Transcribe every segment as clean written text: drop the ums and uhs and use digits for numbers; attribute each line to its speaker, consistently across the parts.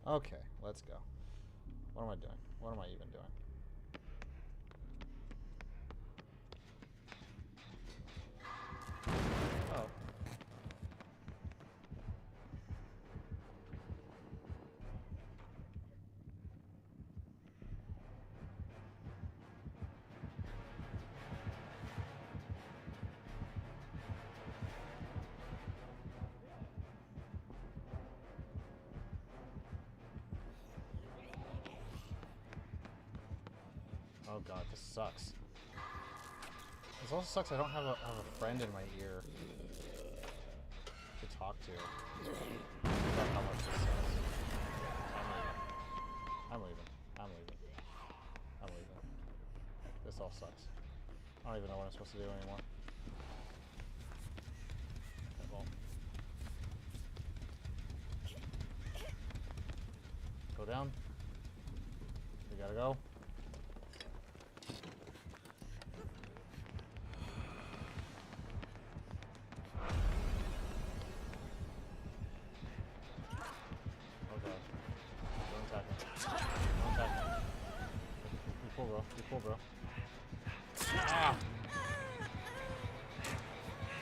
Speaker 1: Okay, let's go. What am I doing? What am I even doing? Oh. Oh god, this sucks. This also sucks I don't have a friend in my ear to talk to about how much this sucks. I'm leaving. I'm leaving. I'm leaving. This all sucks. I don't even know what I'm supposed to do anymore. Okay, well. Go down. We gotta go. Be cool, bro. Ah!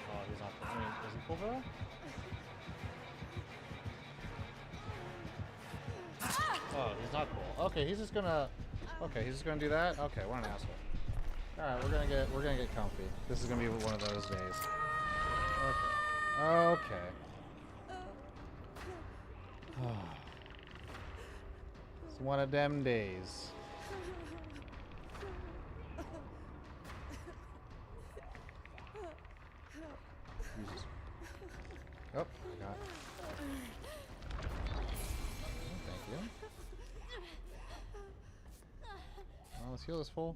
Speaker 1: Oh, he's not cool. I mean, is he cool, bro? Oh, he's not cool. Okay, he's just gonna... Okay, he's just gonna do that? Okay, what an asshole. Alright, we're gonna get comfy. This is gonna be one of those days. Okay. Okay. It's one of them days. Jesus. Oh, I got it. Thank you. Well, let's heal this fool.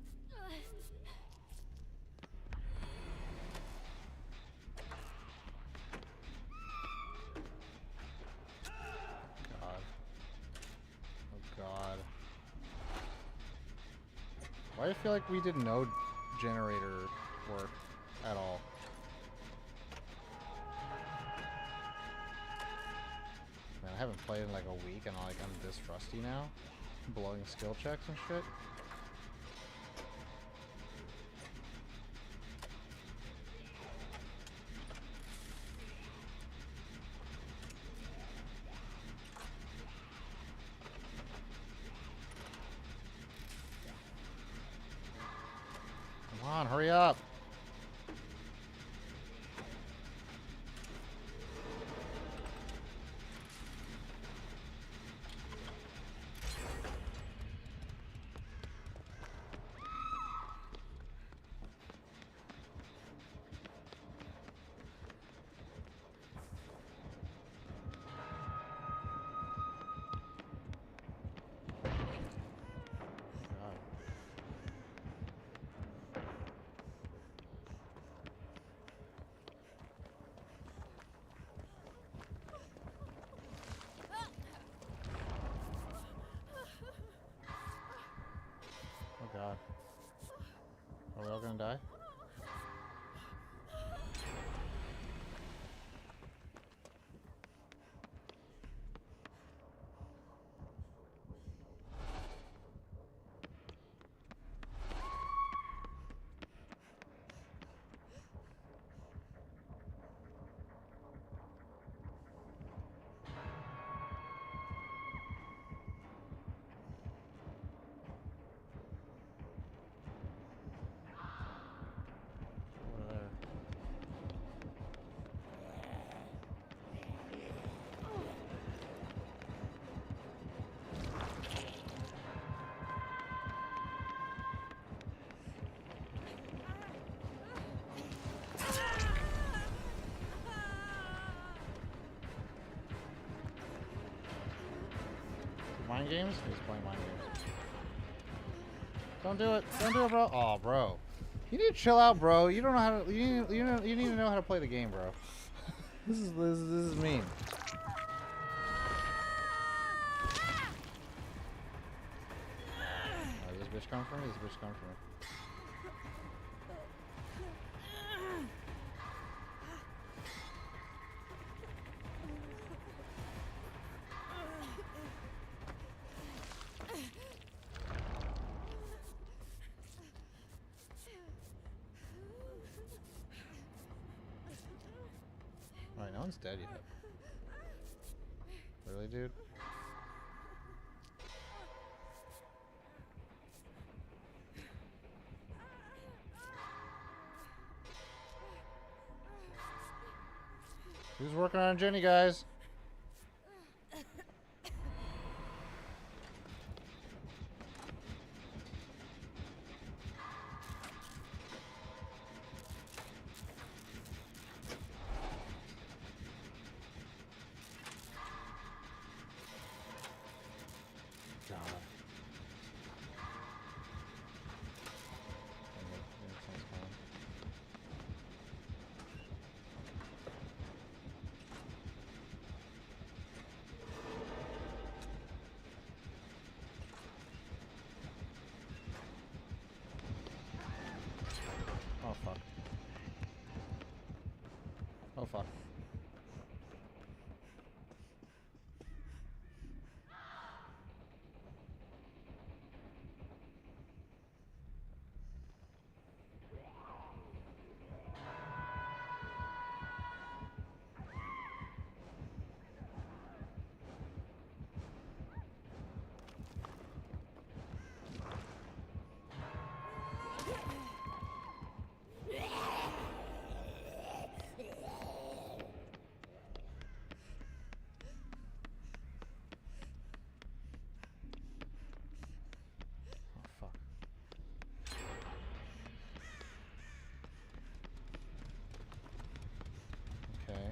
Speaker 1: God. Oh god. Why do I feel like we did no generator work at all? Man, I haven't played in like a week and I'm this rusty now. Blowing skill checks and shit. Come on, hurry up! Oh god. Are we all gonna die? Mind games? He's playing mind games. Don't do it. Don't do it, bro. Oh, bro. You need to chill out, bro. You don't know how to. You need to know how to play the game, bro. This is mean. Is this bitch coming for me? Is this bitch coming for me? Wait, no one's dead yet. Really, dude? Who's working on Jenny, guys? God. Oh fuck. Oh fuck. Oh fuck. Okay.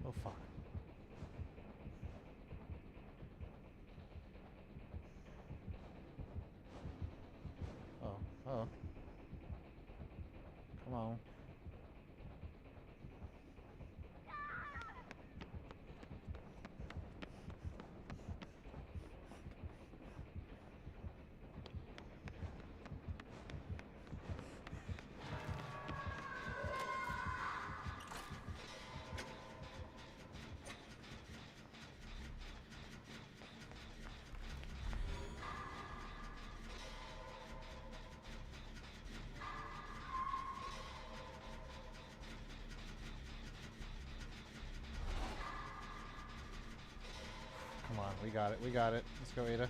Speaker 1: Oh fuck. Oh. Oh. Come on. Come on. We got it. We got it. Let's go, Ada.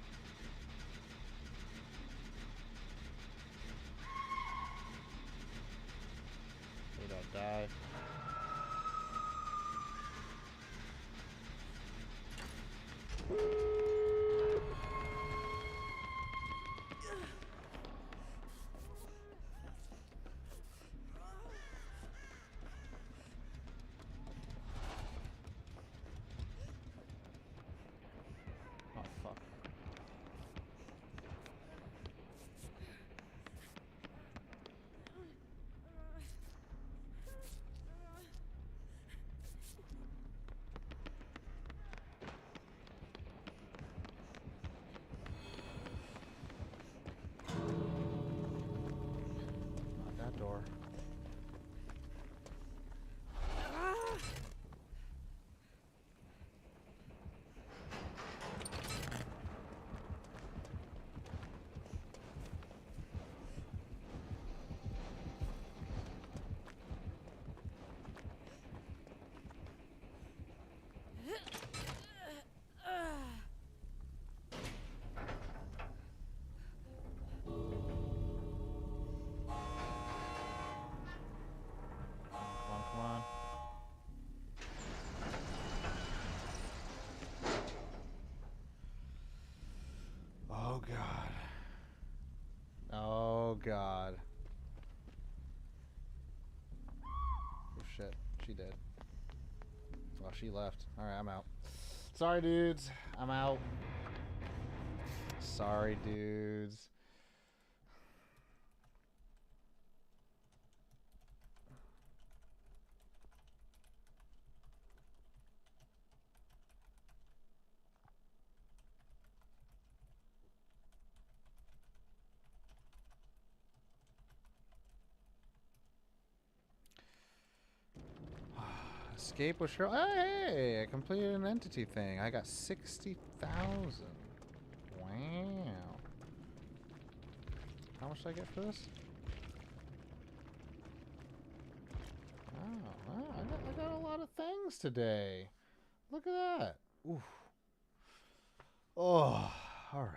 Speaker 1: Ada, die. Oh fuck. Not that door. Come on, come on. Oh god. Oh god. Oh shit. She did. Well, she left. Alright, I'm out. Sorry, dudes. I'm out. Sorry, dudes. Escape with Cheryl. Hey, I completed an entity thing. I got 60,000. Wow. How much did I get for this? Oh, wow. I got a lot of things today. Look at that. Oof. Oh, all right.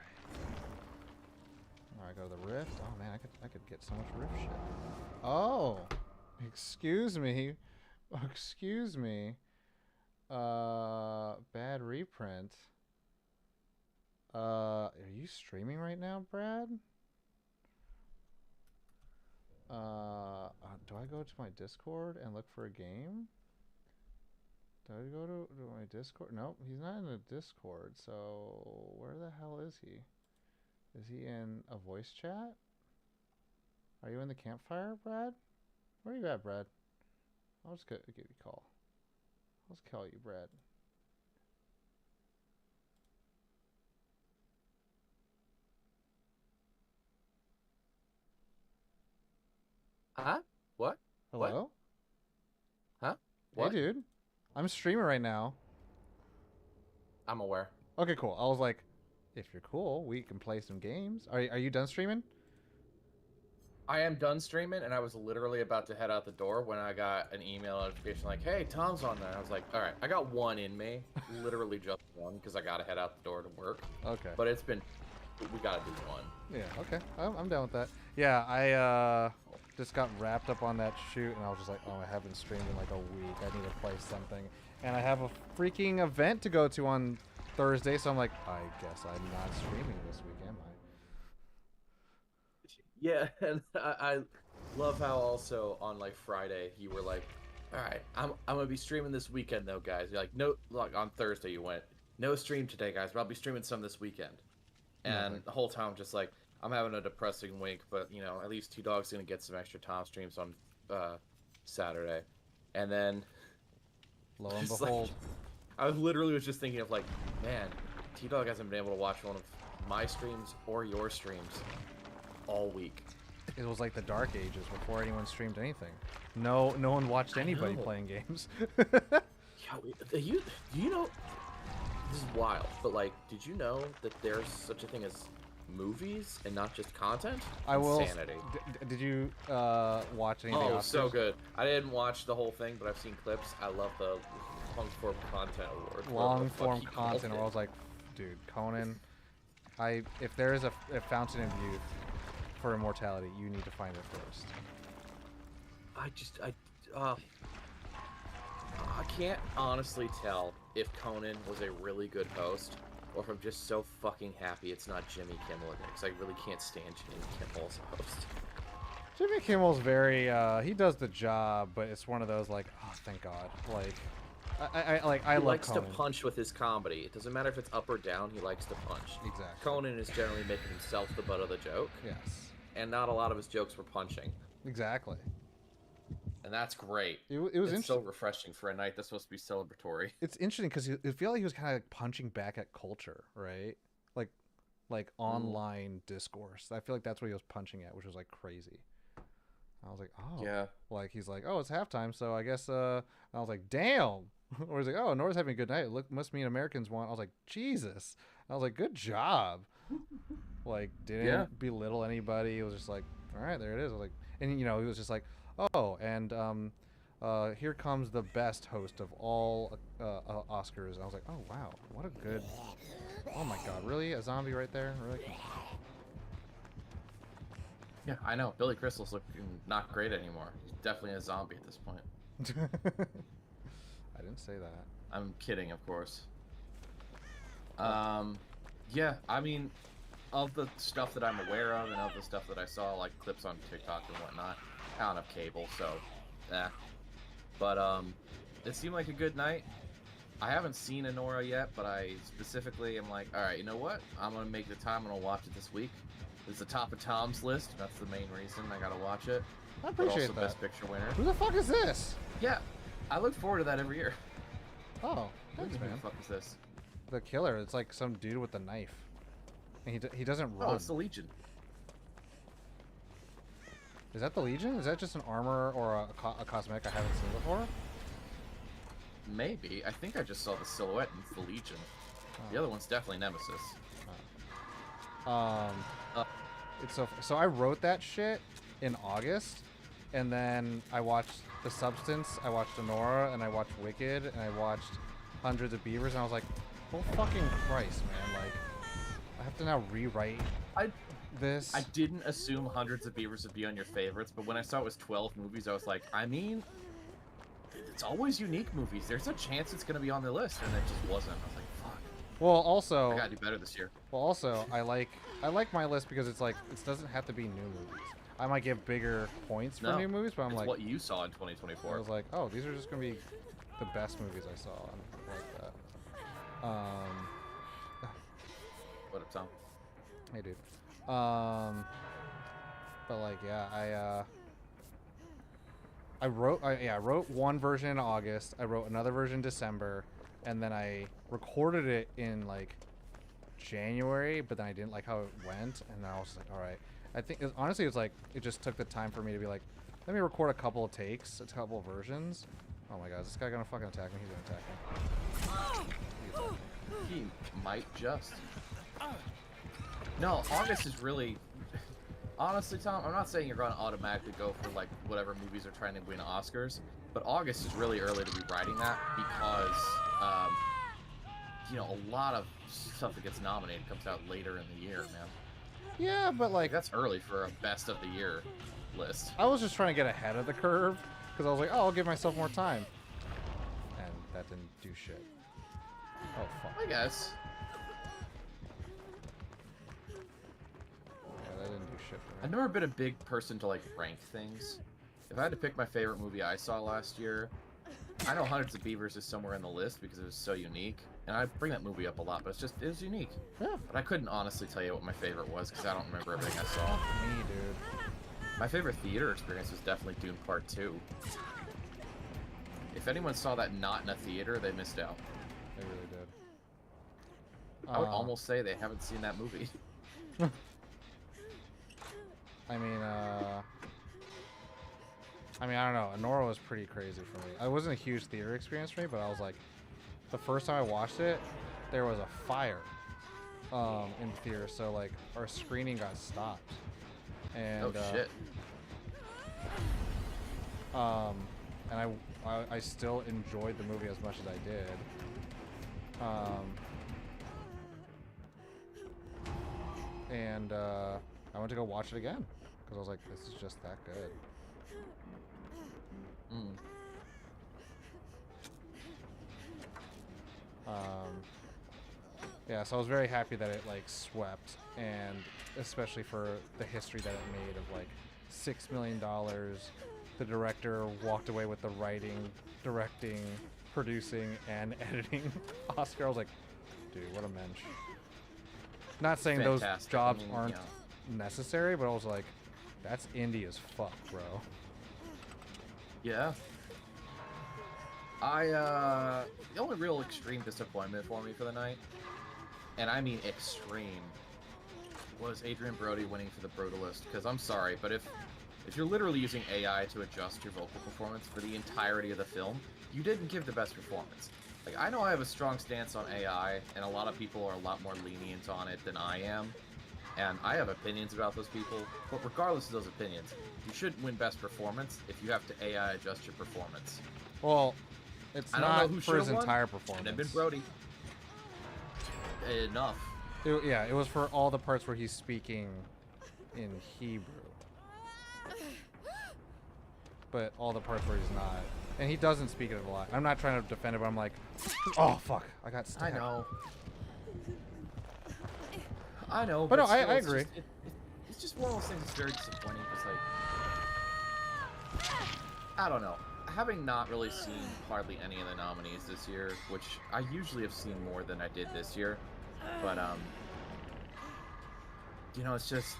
Speaker 1: All right, go to the Rift. Oh man, I could get so much Rift shit. Oh, excuse me. Excuse me. Bad reprint. Are you streaming right now, Brad? Do I go to my Discord and look for a game? Do I go to my Discord? Nope, he's not in the Discord, so where the hell is he? Is he in a voice chat? Are you in the campfire, Brad? Where are you at, Brad? I'll just give you a call. I'll just call you, Brad.
Speaker 2: Huh? What? What?
Speaker 1: Hello?
Speaker 2: Huh?
Speaker 1: Hey,
Speaker 2: What?
Speaker 1: dude. I'm streaming right now.
Speaker 2: I'm aware.
Speaker 1: Okay, cool. I was like, if you're cool, we can play some games. Are you done streaming?
Speaker 2: I am done streaming, and I was literally about to head out the door when I got an email notification like, hey, Tom's on there. I was like, all right, I got one in me. Literally just one, because I got to head out the door to work.
Speaker 1: Okay.
Speaker 2: But we got to do one.
Speaker 1: Yeah, okay. I'm down with that. Yeah, I just got wrapped up on that shoot, and I was just like, oh, I haven't streamed in like a week. I need to play something. And I have a freaking event to go to on Thursday, so I'm like, I guess I'm not streaming this week, am I?
Speaker 2: Yeah, and I love how also on like Friday you were like, all right, I'm gonna be streaming this weekend though, guys. You're like, no, like on Thursday you went, no stream today, guys, but I'll be streaming some this weekend. And
Speaker 1: Nothing.
Speaker 2: the whole time I'm just like, I'm having a depressing week, but you know, at least Two Dog's gonna get some extra Tom streams on Saturday. And then
Speaker 1: Lo and
Speaker 2: just
Speaker 1: behold.
Speaker 2: like, I literally was just thinking of like, man, T Dog hasn't been able to watch one of my streams or your streams all week.
Speaker 1: It was like the dark ages before anyone streamed anything. No one watched anybody playing games.
Speaker 2: Yeah, do you know, this is wild, but like, did you know that there's such a thing as movies and not just content?
Speaker 1: I will.
Speaker 2: Insanity.
Speaker 1: Did you watch any of the
Speaker 2: Oh,
Speaker 1: Oscars?
Speaker 2: so good. I didn't watch the whole thing, but I've seen clips. I love the long form content award.
Speaker 1: Long form content. Where I was like, dude, Conan. If there is a fountain of youth for immortality, you need to find it first.
Speaker 2: I can't honestly tell if Conan was a really good host or if I'm just so fucking happy it's not Jimmy Kimmel again, because I really can't stand Jimmy Kimmel as a host.
Speaker 1: Jimmy Kimmel's very he does the job, but it's one of those like, oh, thank God. Like I love Conan.
Speaker 2: He likes to punch with his comedy. It doesn't matter if it's up or down, he likes to punch.
Speaker 1: Exactly.
Speaker 2: Conan is generally making himself the butt of the joke.
Speaker 1: Yes.
Speaker 2: And not a lot of his jokes were punching.
Speaker 1: Exactly.
Speaker 2: And that's great.
Speaker 1: It was
Speaker 2: it's so refreshing for a night that's supposed to be celebratory.
Speaker 1: It's interesting because I feel like he was kind of like punching back at culture, right? Like online discourse. I feel like that's what he was punching at, which was like crazy. I was like, oh,
Speaker 2: yeah.
Speaker 1: Like he's like, oh, it's halftime, so I guess. I was like, damn. Or he's like, oh, Nora's having a good night. Look, must mean Americans won. I was like, Jesus. I was like, good job. Like, didn't belittle anybody. It was just like, all right, there it is. I was like, and he was just like, oh, and here comes the best host of all Oscars. And I was like, oh wow, what a good. Oh my God, really? A zombie right there? Really?
Speaker 2: Yeah, I know. Billy Crystal's looking not great anymore. He's definitely a zombie at this point.
Speaker 1: I didn't say that.
Speaker 2: I'm kidding, of course. Yeah, I mean, of the stuff that I'm aware of and of the stuff that I saw, like clips on TikTok and whatnot, I don't have cable, so, But, it seemed like a good night. I haven't seen Anora yet, but I specifically am like, alright, you know what? I'm gonna make the time, I'm gonna watch it this week. It's the top of Tom's list. That's the main reason I gotta watch it.
Speaker 1: I appreciate
Speaker 2: that.
Speaker 1: Best
Speaker 2: Picture winner.
Speaker 1: Who the fuck is this?
Speaker 2: Yeah, I look forward to that every year.
Speaker 1: Oh, thanks, man.
Speaker 2: Who the fuck is this?
Speaker 1: The killer. It's like some dude with a knife. And he doesn't run.
Speaker 2: Oh, it's the Legion.
Speaker 1: Is that the Legion? Is that just an armor or a cosmetic I haven't seen before?
Speaker 2: Maybe. I think I just saw the silhouette in the Legion. The other one's definitely Nemesis.
Speaker 1: It's so I wrote that shit in August, and then I watched The Substance, I watched Anora, and I watched Wicked, and I watched Hundreds of Beavers, and I was like, oh fucking Christ, man! Like, I have to now rewrite this.
Speaker 2: I didn't assume Hundreds of Beavers would be on your favorites, but when I saw it was 12 movies, I was like, I mean, it's always unique movies. There's a chance it's gonna be on the list, and it just wasn't. I was like, fuck.
Speaker 1: Well, also,
Speaker 2: I gotta do better this year.
Speaker 1: Well, also, I like my list because it's like it doesn't have to be new movies. I might give bigger points for new movies, but I'm
Speaker 2: it's
Speaker 1: like,
Speaker 2: what you saw in 2024.
Speaker 1: I was like, oh, these are just gonna be the best movies I saw, and like that.
Speaker 2: What up, Tom?
Speaker 1: Hey, dude. But like, yeah, I wrote one version in August. I wrote another version in December, and then I recorded it in like January, but then I didn't like how it went, and I was just like, all right. I think honestly, it's like it just took the time for me to be like, let me record a couple of takes, a couple of versions. Oh my god, is this guy gonna fucking attack me? He's gonna attack me.
Speaker 2: He might just. No, August is really. Honestly, Tom, I'm not saying you're going to automatically go for like whatever movies are trying to win Oscars, but August is really early to be writing that because, you know, a lot of stuff that gets nominated comes out later in the year, man.
Speaker 1: Yeah, but like
Speaker 2: that's early for a best of the year list.
Speaker 1: I was just trying to get ahead of the curve because I was like, oh, I'll give myself more time, and that didn't do shit. Oh fuck.
Speaker 2: I guess.
Speaker 1: Yeah, that didn't do shit for me.
Speaker 2: I've never been a big person to like rank things. If I had to pick my favorite movie I saw last year, I know Hundreds of Beavers is somewhere in the list because it was so unique. And I bring that movie up a lot, but it was unique.
Speaker 1: Yeah.
Speaker 2: But I couldn't honestly tell you what my favorite was because I don't remember everything I saw.
Speaker 1: Me, dude.
Speaker 2: My favorite theater experience was definitely Dune Part 2. If anyone saw that not in a theater, they missed out.
Speaker 1: They really did.
Speaker 2: I would almost say they haven't seen that movie.
Speaker 1: I mean, I don't know. Anora was pretty crazy for me. It wasn't a huge theater experience for me, but I was like, the first time I watched it, there was a fire in the theater, so like our screening got stopped. And,
Speaker 2: oh shit.
Speaker 1: And I still enjoyed the movie as much as I did. And I went to go watch it again because I was like, this is just that good. Yeah, so I was very happy that it like swept, and especially for the history that it made of like $6 million. The director walked away with the writing, directing, producing, and editing Oscar. I was like, dude, what a mensch. Not saying
Speaker 2: Fantastic.
Speaker 1: those jobs aren't necessary, but I was like, that's indie as fuck, bro.
Speaker 2: Yeah. The only real extreme disappointment for me for the night, and I mean extreme, was Adrian Brody winning for The Brutalist. Because I'm sorry, but if you're literally using AI to adjust your vocal performance for the entirety of the film, you didn't give the best performance. Like, I know I have a strong stance on AI, and a lot of people are a lot more lenient on it than I am, and I have opinions about those people, but regardless of those opinions, you shouldn't win best performance if you have to AI adjust your performance.
Speaker 1: Well, it's not for his entire
Speaker 2: Won.
Speaker 1: performance.
Speaker 2: And it'd been Brody. Enough.
Speaker 1: Yeah, it was for all the parts where he's speaking in Hebrew. But all the parts where he's not. And he doesn't speak it a lot. I'm not trying to defend it, but I'm like, oh, fuck. I got stabbed.
Speaker 2: I know.
Speaker 1: But no, I
Speaker 2: still,
Speaker 1: agree.
Speaker 2: It's just one of those things that's very disappointing. It's like, I don't know. Having not really seen hardly any of the nominees this year, which I usually have seen more than I did this year, but you know, it's just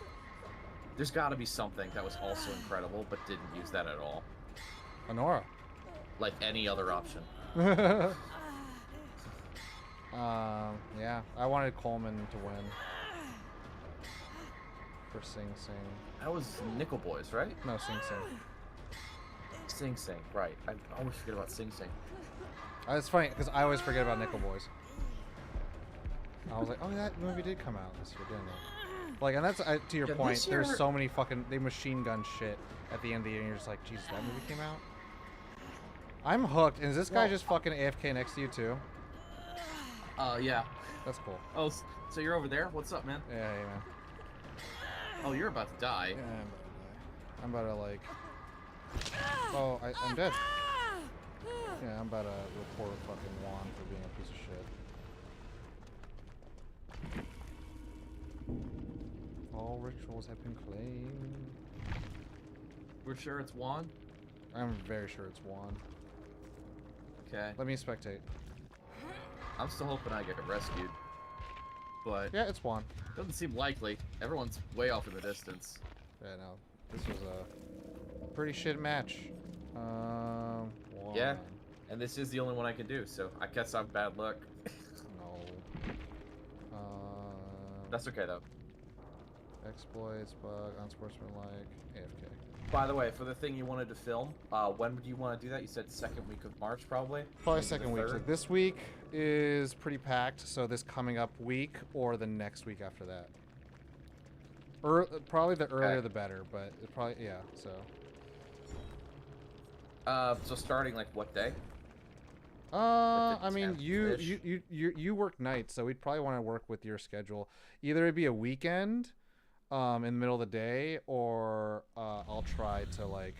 Speaker 2: there's got to be something that was also incredible but didn't use that at all.
Speaker 1: Anora.
Speaker 2: Like any other option.
Speaker 1: Yeah, I wanted Coleman to win for Sing Sing.
Speaker 2: That was Nickel Boys, right?
Speaker 1: No, Sing Sing.
Speaker 2: Sing Sing, right. I always forget about Sing Sing.
Speaker 1: It's funny because I always forget about Nickel Boys. I was like, oh, that movie did come out this year, didn't it? Like, and that's to your point. There's so many fucking they machine gun shit at the end of the year, and you're just like, Jesus, that movie came out. I'm hooked. And is this guy just fucking AFK next to you too?
Speaker 2: Yeah.
Speaker 1: That's cool.
Speaker 2: Oh, so you're over there? What's up, man?
Speaker 1: Yeah, hey, man.
Speaker 2: Oh, you're about to die.
Speaker 1: Yeah, I'm about to like. Oh, I'm dead. Yeah, I'm about to report fucking Juan for being a piece of shit. All rituals have been claimed.
Speaker 2: We're sure it's Juan?
Speaker 1: I'm very sure it's Juan.
Speaker 2: Okay.
Speaker 1: Let me spectate.
Speaker 2: I'm still hoping I get rescued. But
Speaker 1: yeah, it's Juan.
Speaker 2: Doesn't seem likely. Everyone's way off in the distance.
Speaker 1: Yeah, no. This was a pretty shit match. Juan.
Speaker 2: Yeah, and this is the only one I can do, so I guess I'm bad luck.
Speaker 1: No.
Speaker 2: That's okay, though.
Speaker 1: Exploits, bug, unsportsmanlike, AFK.
Speaker 2: By the way, for the thing you wanted to film, when would you want to do that? You said second week of March, probably?
Speaker 1: Probably
Speaker 2: Maybe
Speaker 1: second week. So this week is pretty packed, so this coming up week or the next week after that. Probably the earlier the better, but it probably, yeah, so.
Speaker 2: So starting like what day?
Speaker 1: I mean, you work nights, so we'd probably want to work with your schedule. Either it'd be a weekend, in the middle of the day, or I'll try to like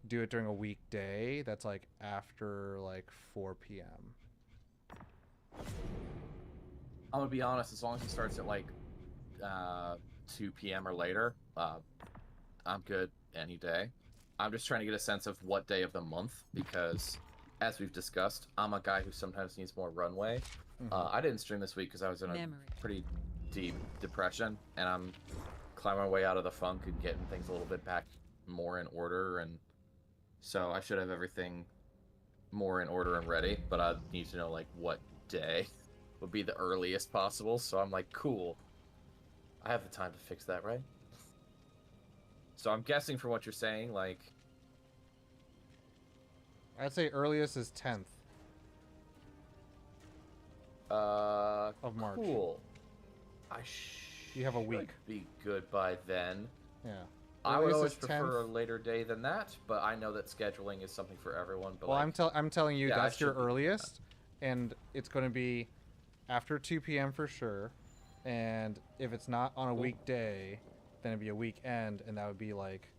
Speaker 1: do it during a weekday that's like after like 4 p.m.
Speaker 2: I'm gonna be honest, as long as it starts at like 2 p.m. or later, I'm good any day. I'm just trying to get a sense of what day of the month, because as we've discussed, I'm a guy who sometimes needs more runway. I didn't stream this week because I was in a pretty deep depression, and I'm climbing my way out of the funk and getting things a little bit back more in order, and so I should have everything more in order and ready, but I need to know like what day would be the earliest possible. So I'm like, cool, I have the time to fix that, right? So I'm guessing from what you're saying, like,
Speaker 1: I'd say earliest is 10th of March.
Speaker 2: Cool.
Speaker 1: You have a week.
Speaker 2: Be good by then.
Speaker 1: Yeah.
Speaker 2: I would always prefer a later day than that, but I know that scheduling is something for everyone. But
Speaker 1: well,
Speaker 2: like,
Speaker 1: I'm telling you,
Speaker 2: yeah,
Speaker 1: that's your earliest, and it's going to be after 2 p.m. for sure. And if it's not on a weekday, then it'd be a weekend, and that would be like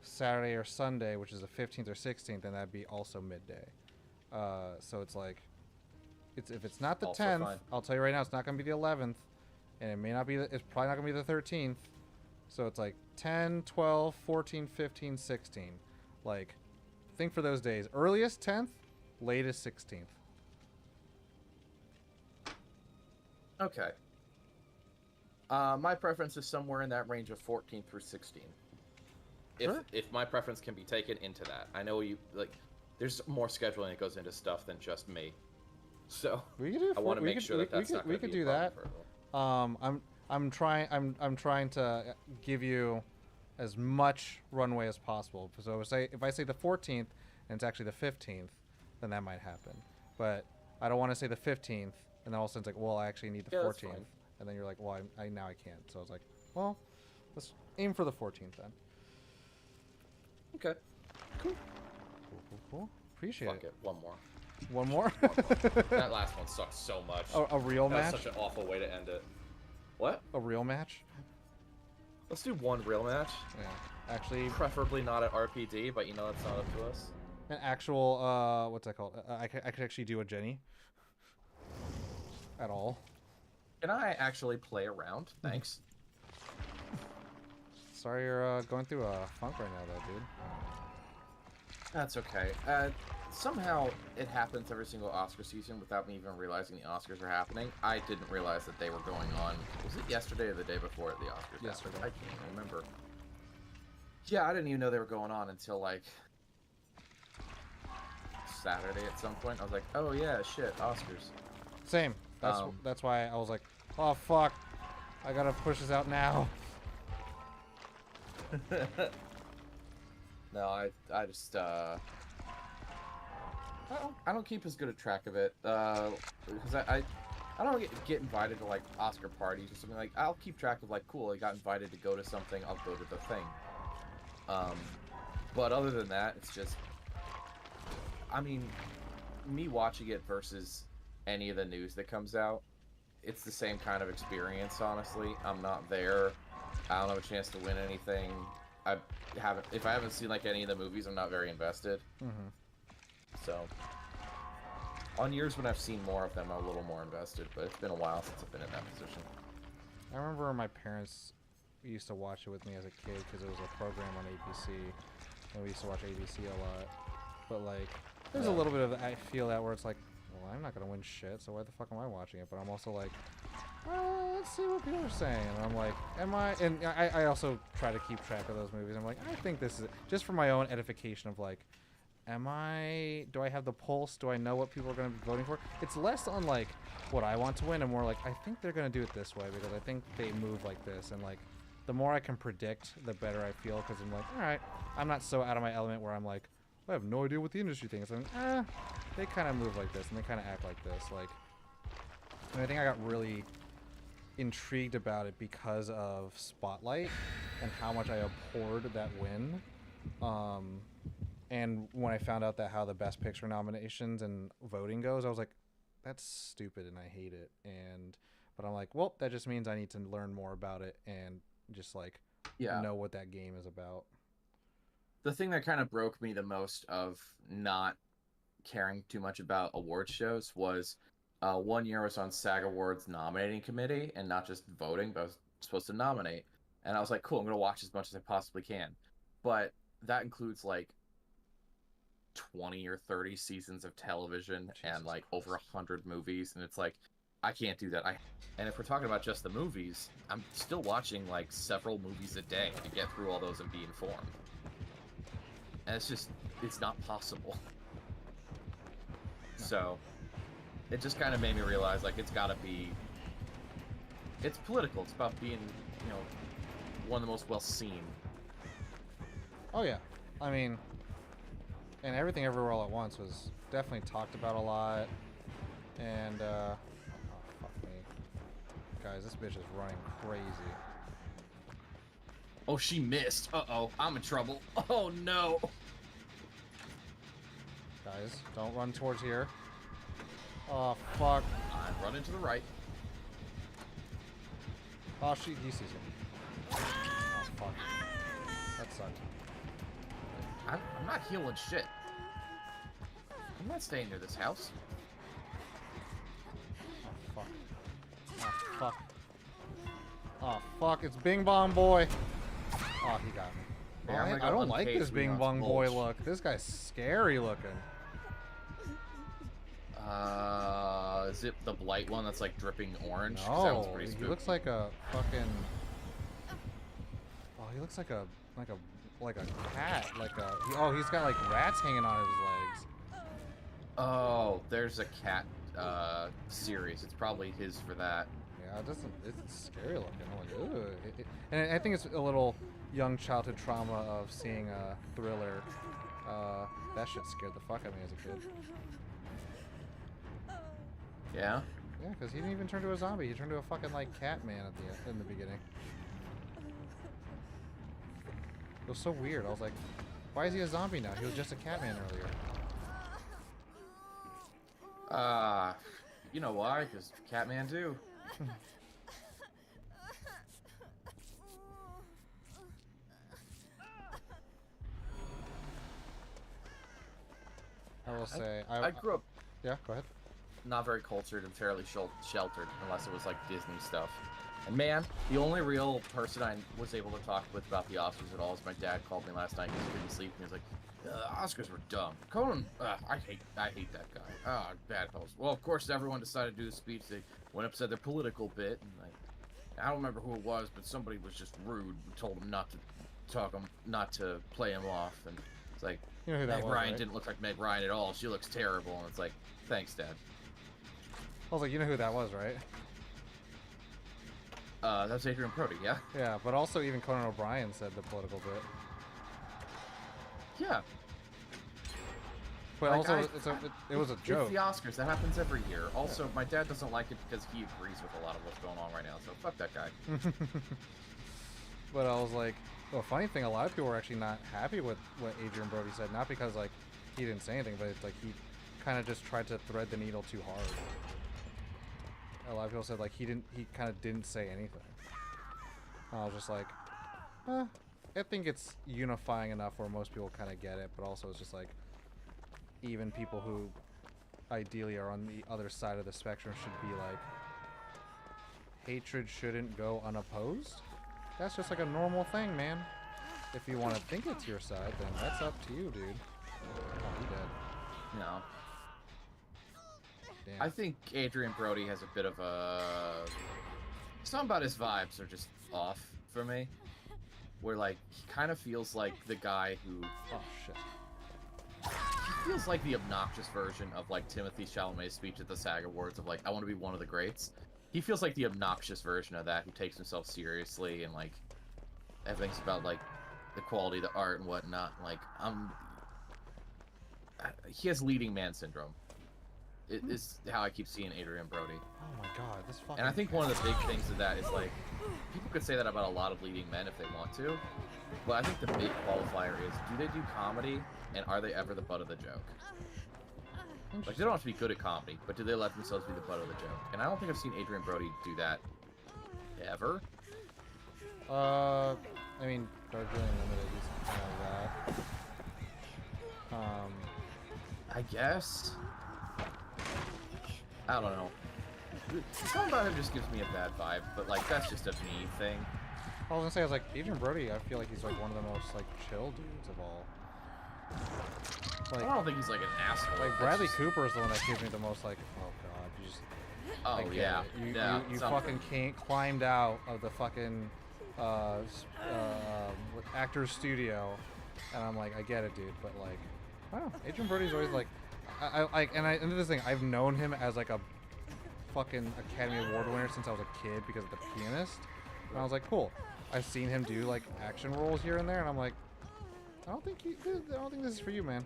Speaker 1: Saturday or Sunday, which is the 15th or 16th, and that'd be also midday. So it's like, if it's not the 10th, fine. I'll tell you right now, it's not going to be the 11th, and it may not be. It's probably not going to be the 13th. So it's like 10, 12, 14, 15, 16. Like, think for those days. Earliest 10th, latest 16th.
Speaker 2: Okay. My preference is somewhere in that range of 14 through 16. If my preference can be taken into that. I know you like. There's more scheduling that goes into stuff than just me. So I want to make sure that that's not going to be a problem for everyone.
Speaker 1: I'm trying to give you as much runway as possible. So if I say the 14th and it's actually the 15th, then that might happen. But I don't want to say the 15th and then all of a sudden it's like, well, I actually need the 14th, and then you're like, well, now I can't. So I was like, well, let's aim for the 14th then.
Speaker 2: Okay.
Speaker 1: Cool. Appreciate it.
Speaker 2: One more.
Speaker 1: One more?
Speaker 2: That last one sucked so much.
Speaker 1: A real match?
Speaker 2: That's such an awful way to end it. What?
Speaker 1: A real match?
Speaker 2: Let's do one real match.
Speaker 1: Yeah. Actually...
Speaker 2: Preferably not at RPD, but you know that's not up to us.
Speaker 1: An actual, what's that called? I could actually do a Jenny. At all.
Speaker 2: Can I actually play around? Thanks.
Speaker 1: Sorry you're going through a funk right now, though, dude.
Speaker 2: That's okay. Somehow it happens every single Oscar season without me even realizing the Oscars are happening. I didn't realize that they were going on. Was it yesterday or the day before the Oscars?
Speaker 1: Yesterday.
Speaker 2: I can't remember. Yeah, I didn't even know they were going on until like Saturday at some point. I was like, oh yeah, shit, Oscars.
Speaker 1: Same. That's why I was like, oh fuck, I gotta push this out now.
Speaker 2: No, I just I don't keep as good a track of it, because I don't get invited to like Oscar parties or something. Like I'll keep track of like, cool, I got invited to go to something, I'll go to the thing. But other than that, it's just, I mean, me watching it versus any of the news that comes out, it's the same kind of experience, honestly. I'm not there. I don't have a chance to win anything. If I haven't seen like any of the movies, I'm not very invested.
Speaker 1: Mm-hmm.
Speaker 2: So, on years when I've seen more of them, I'm a little more invested, but it's been a while since I've been in that position.
Speaker 1: I remember my parents used to watch it with me as a kid because it was a program on ABC, and we used to watch ABC a lot. But like, there's a little bit of I feel that where it's like, well, I'm not gonna win shit, so why the fuck am I watching it? But I'm also like, well, let's see what people are saying. And I'm like, am I? And I also try to keep track of those movies. I'm like, I think this is just for my own edification of like, do I have the pulse? Do I know what people are going to be voting for? It's less on like what I want to win and more like, I think they're going to do it this way because I think they move like this. And like, the more I can predict, the better I feel because I'm like, all right, I'm not so out of my element where I'm like, I have no idea what the industry thinks. I'm they kind of move like this and they kind of act like this. Like, and I think I got really intrigued about it because of Spotlight and how much I abhorred that win. And when I found out that how the Best Picture nominations and voting goes, I was like, that's stupid and I hate it. But I'm like, well, that just means I need to learn more about it and just like know what that game is about.
Speaker 2: The thing that kind of broke me the most of not caring too much about award shows was one year I was on SAG Awards nominating committee and not just voting, but I was supposed to nominate. And I was like, cool, I'm going to watch as much as I possibly can. But that includes like 20 or 30 seasons of television and like over 100 movies. And it's like, I can't do that. And if we're talking about just the movies, I'm still watching like several movies a day to get through all those and be informed. And it's not possible. No. So it just kind of made me realize like it's political. It's about being, one of the most well seen.
Speaker 1: Oh yeah. I mean, and Everything Everywhere All at Once was definitely talked about a lot. And oh fuck me. Guys, this bitch is running crazy.
Speaker 2: Oh, she missed. Uh-oh, I'm in trouble. Oh, no.
Speaker 1: Guys, don't run towards here. Oh, fuck.
Speaker 2: I'm running to the right.
Speaker 1: Oh, he sees him. Oh, fuck. That sucked.
Speaker 2: I'm not healing shit. I'm not staying near this house.
Speaker 1: Oh, fuck. Oh, fuck. Oh, fuck. It's Bing Bong Boy. Oh, he got me.
Speaker 2: Yeah,
Speaker 1: I don't like this Bing Bong Boy look. This guy's scary looking.
Speaker 2: Is it the Blight one that's like dripping orange?
Speaker 1: No, he looks like a fucking. Oh, he looks like a cat. He's got like rats hanging on his legs.
Speaker 2: Oh, there's a cat series. It's probably his for that.
Speaker 1: Yeah, it's scary looking. I'm like, ugh. And I think it's a little young childhood trauma of seeing a Thriller. That shit scared the fuck out of me as a kid.
Speaker 2: Yeah?
Speaker 1: Yeah, because he didn't even turn to a zombie. He turned to a fucking like cat man in the beginning. It was so weird. I was like, why is he a zombie now? He was just a cat man earlier.
Speaker 2: You know why? Because Catman too.
Speaker 1: I will say,
Speaker 2: I grew up.
Speaker 1: Yeah, go ahead.
Speaker 2: Not very cultured and fairly sheltered, unless it was like Disney stuff. And man, the only real person I was able to talk with about the Oscars at all is my dad. Called me last night because he couldn't sleep, and he was like, "Oscars were dumb. Conan, I hate that guy. Ah, bad host." Well, of course, everyone decided to do the speech. They went up, said their political bit, and I don't remember who it was, but somebody was just rude and told him not to play him off, and it's like,
Speaker 1: you know who that
Speaker 2: Meg
Speaker 1: was,
Speaker 2: Ryan
Speaker 1: right?
Speaker 2: didn't look like Meg Ryan at all. She looks terrible, and it's like, thanks, Dad.
Speaker 1: I was like, you know who that was, right?
Speaker 2: That was Adrian Brody, yeah?
Speaker 1: Yeah, but also even Conan O'Brien said the political bit.
Speaker 2: Yeah.
Speaker 1: But
Speaker 2: Like,
Speaker 1: also, it was a joke.
Speaker 2: It's the Oscars. That happens every year. Also, my dad doesn't like it because he agrees with a lot of what's going on right now. So fuck that guy.
Speaker 1: But I was like, well, funny thing, a lot of people were actually not happy with what Adrian Brody said. Not because like he didn't say anything, but it's like he kind of just tried to thread the needle too hard. A lot of people said like he kind of didn't say anything. And I was just like, I think it's unifying enough where most people kind of get it, but also it's just like, even people who ideally are on the other side of the spectrum should be like, hatred shouldn't go unopposed. That's just like a normal thing, man. If you want to think it's your side, then that's up to you, dude. Oh, he dead.
Speaker 2: No.
Speaker 1: Damn.
Speaker 2: I think Adrian Brody has a bit of a... Something about his vibes are just off for me. Where, like, he kind of feels like the guy who...
Speaker 1: Oh, shit.
Speaker 2: He feels like the obnoxious version of, like, Timothée Chalamet's speech at the SAG Awards of, like, I want to be one of the greats. He feels like the obnoxious version of that, who takes himself seriously and, like, everything's about, like, the quality of the art and whatnot. Like, he has leading man syndrome. It is how I keep seeing Adrian Brody.
Speaker 1: Oh my god, this fucking...
Speaker 2: And I think one of the big things of that is, like, people could say that about a lot of leading men if they want to, but I think the big qualifier is, do they do comedy, and are they ever the butt of the joke? Like, they don't have to be good at comedy, but do they let themselves be the butt of the joke? And I don't think I've seen Adrian Brody do that ever.
Speaker 1: I mean, Darjeeling Limited is kind of that.
Speaker 2: I guess. I don't know. Something about him just gives me a bad vibe, but, like, that's just a me thing.
Speaker 1: I was gonna say, I was like, Adrian Brody, I feel like he's like one of the most like chill dudes of all. Like,
Speaker 2: I don't think he's like an asshole.
Speaker 1: Like Bradley Cooper is the one that gives me the most like, oh god, you just.
Speaker 2: Oh yeah.
Speaker 1: You fucking can't climbed out of the fucking actor's studio, and I'm like, I get it, dude, but like, I don't know. Adrian Brody's always like, and this thing, I've known him as like a fucking Academy Award winner since I was a kid because of The Pianist, and I was like, cool. I've seen him do like action roles here and there, and I'm like, I don't think this is for you, man.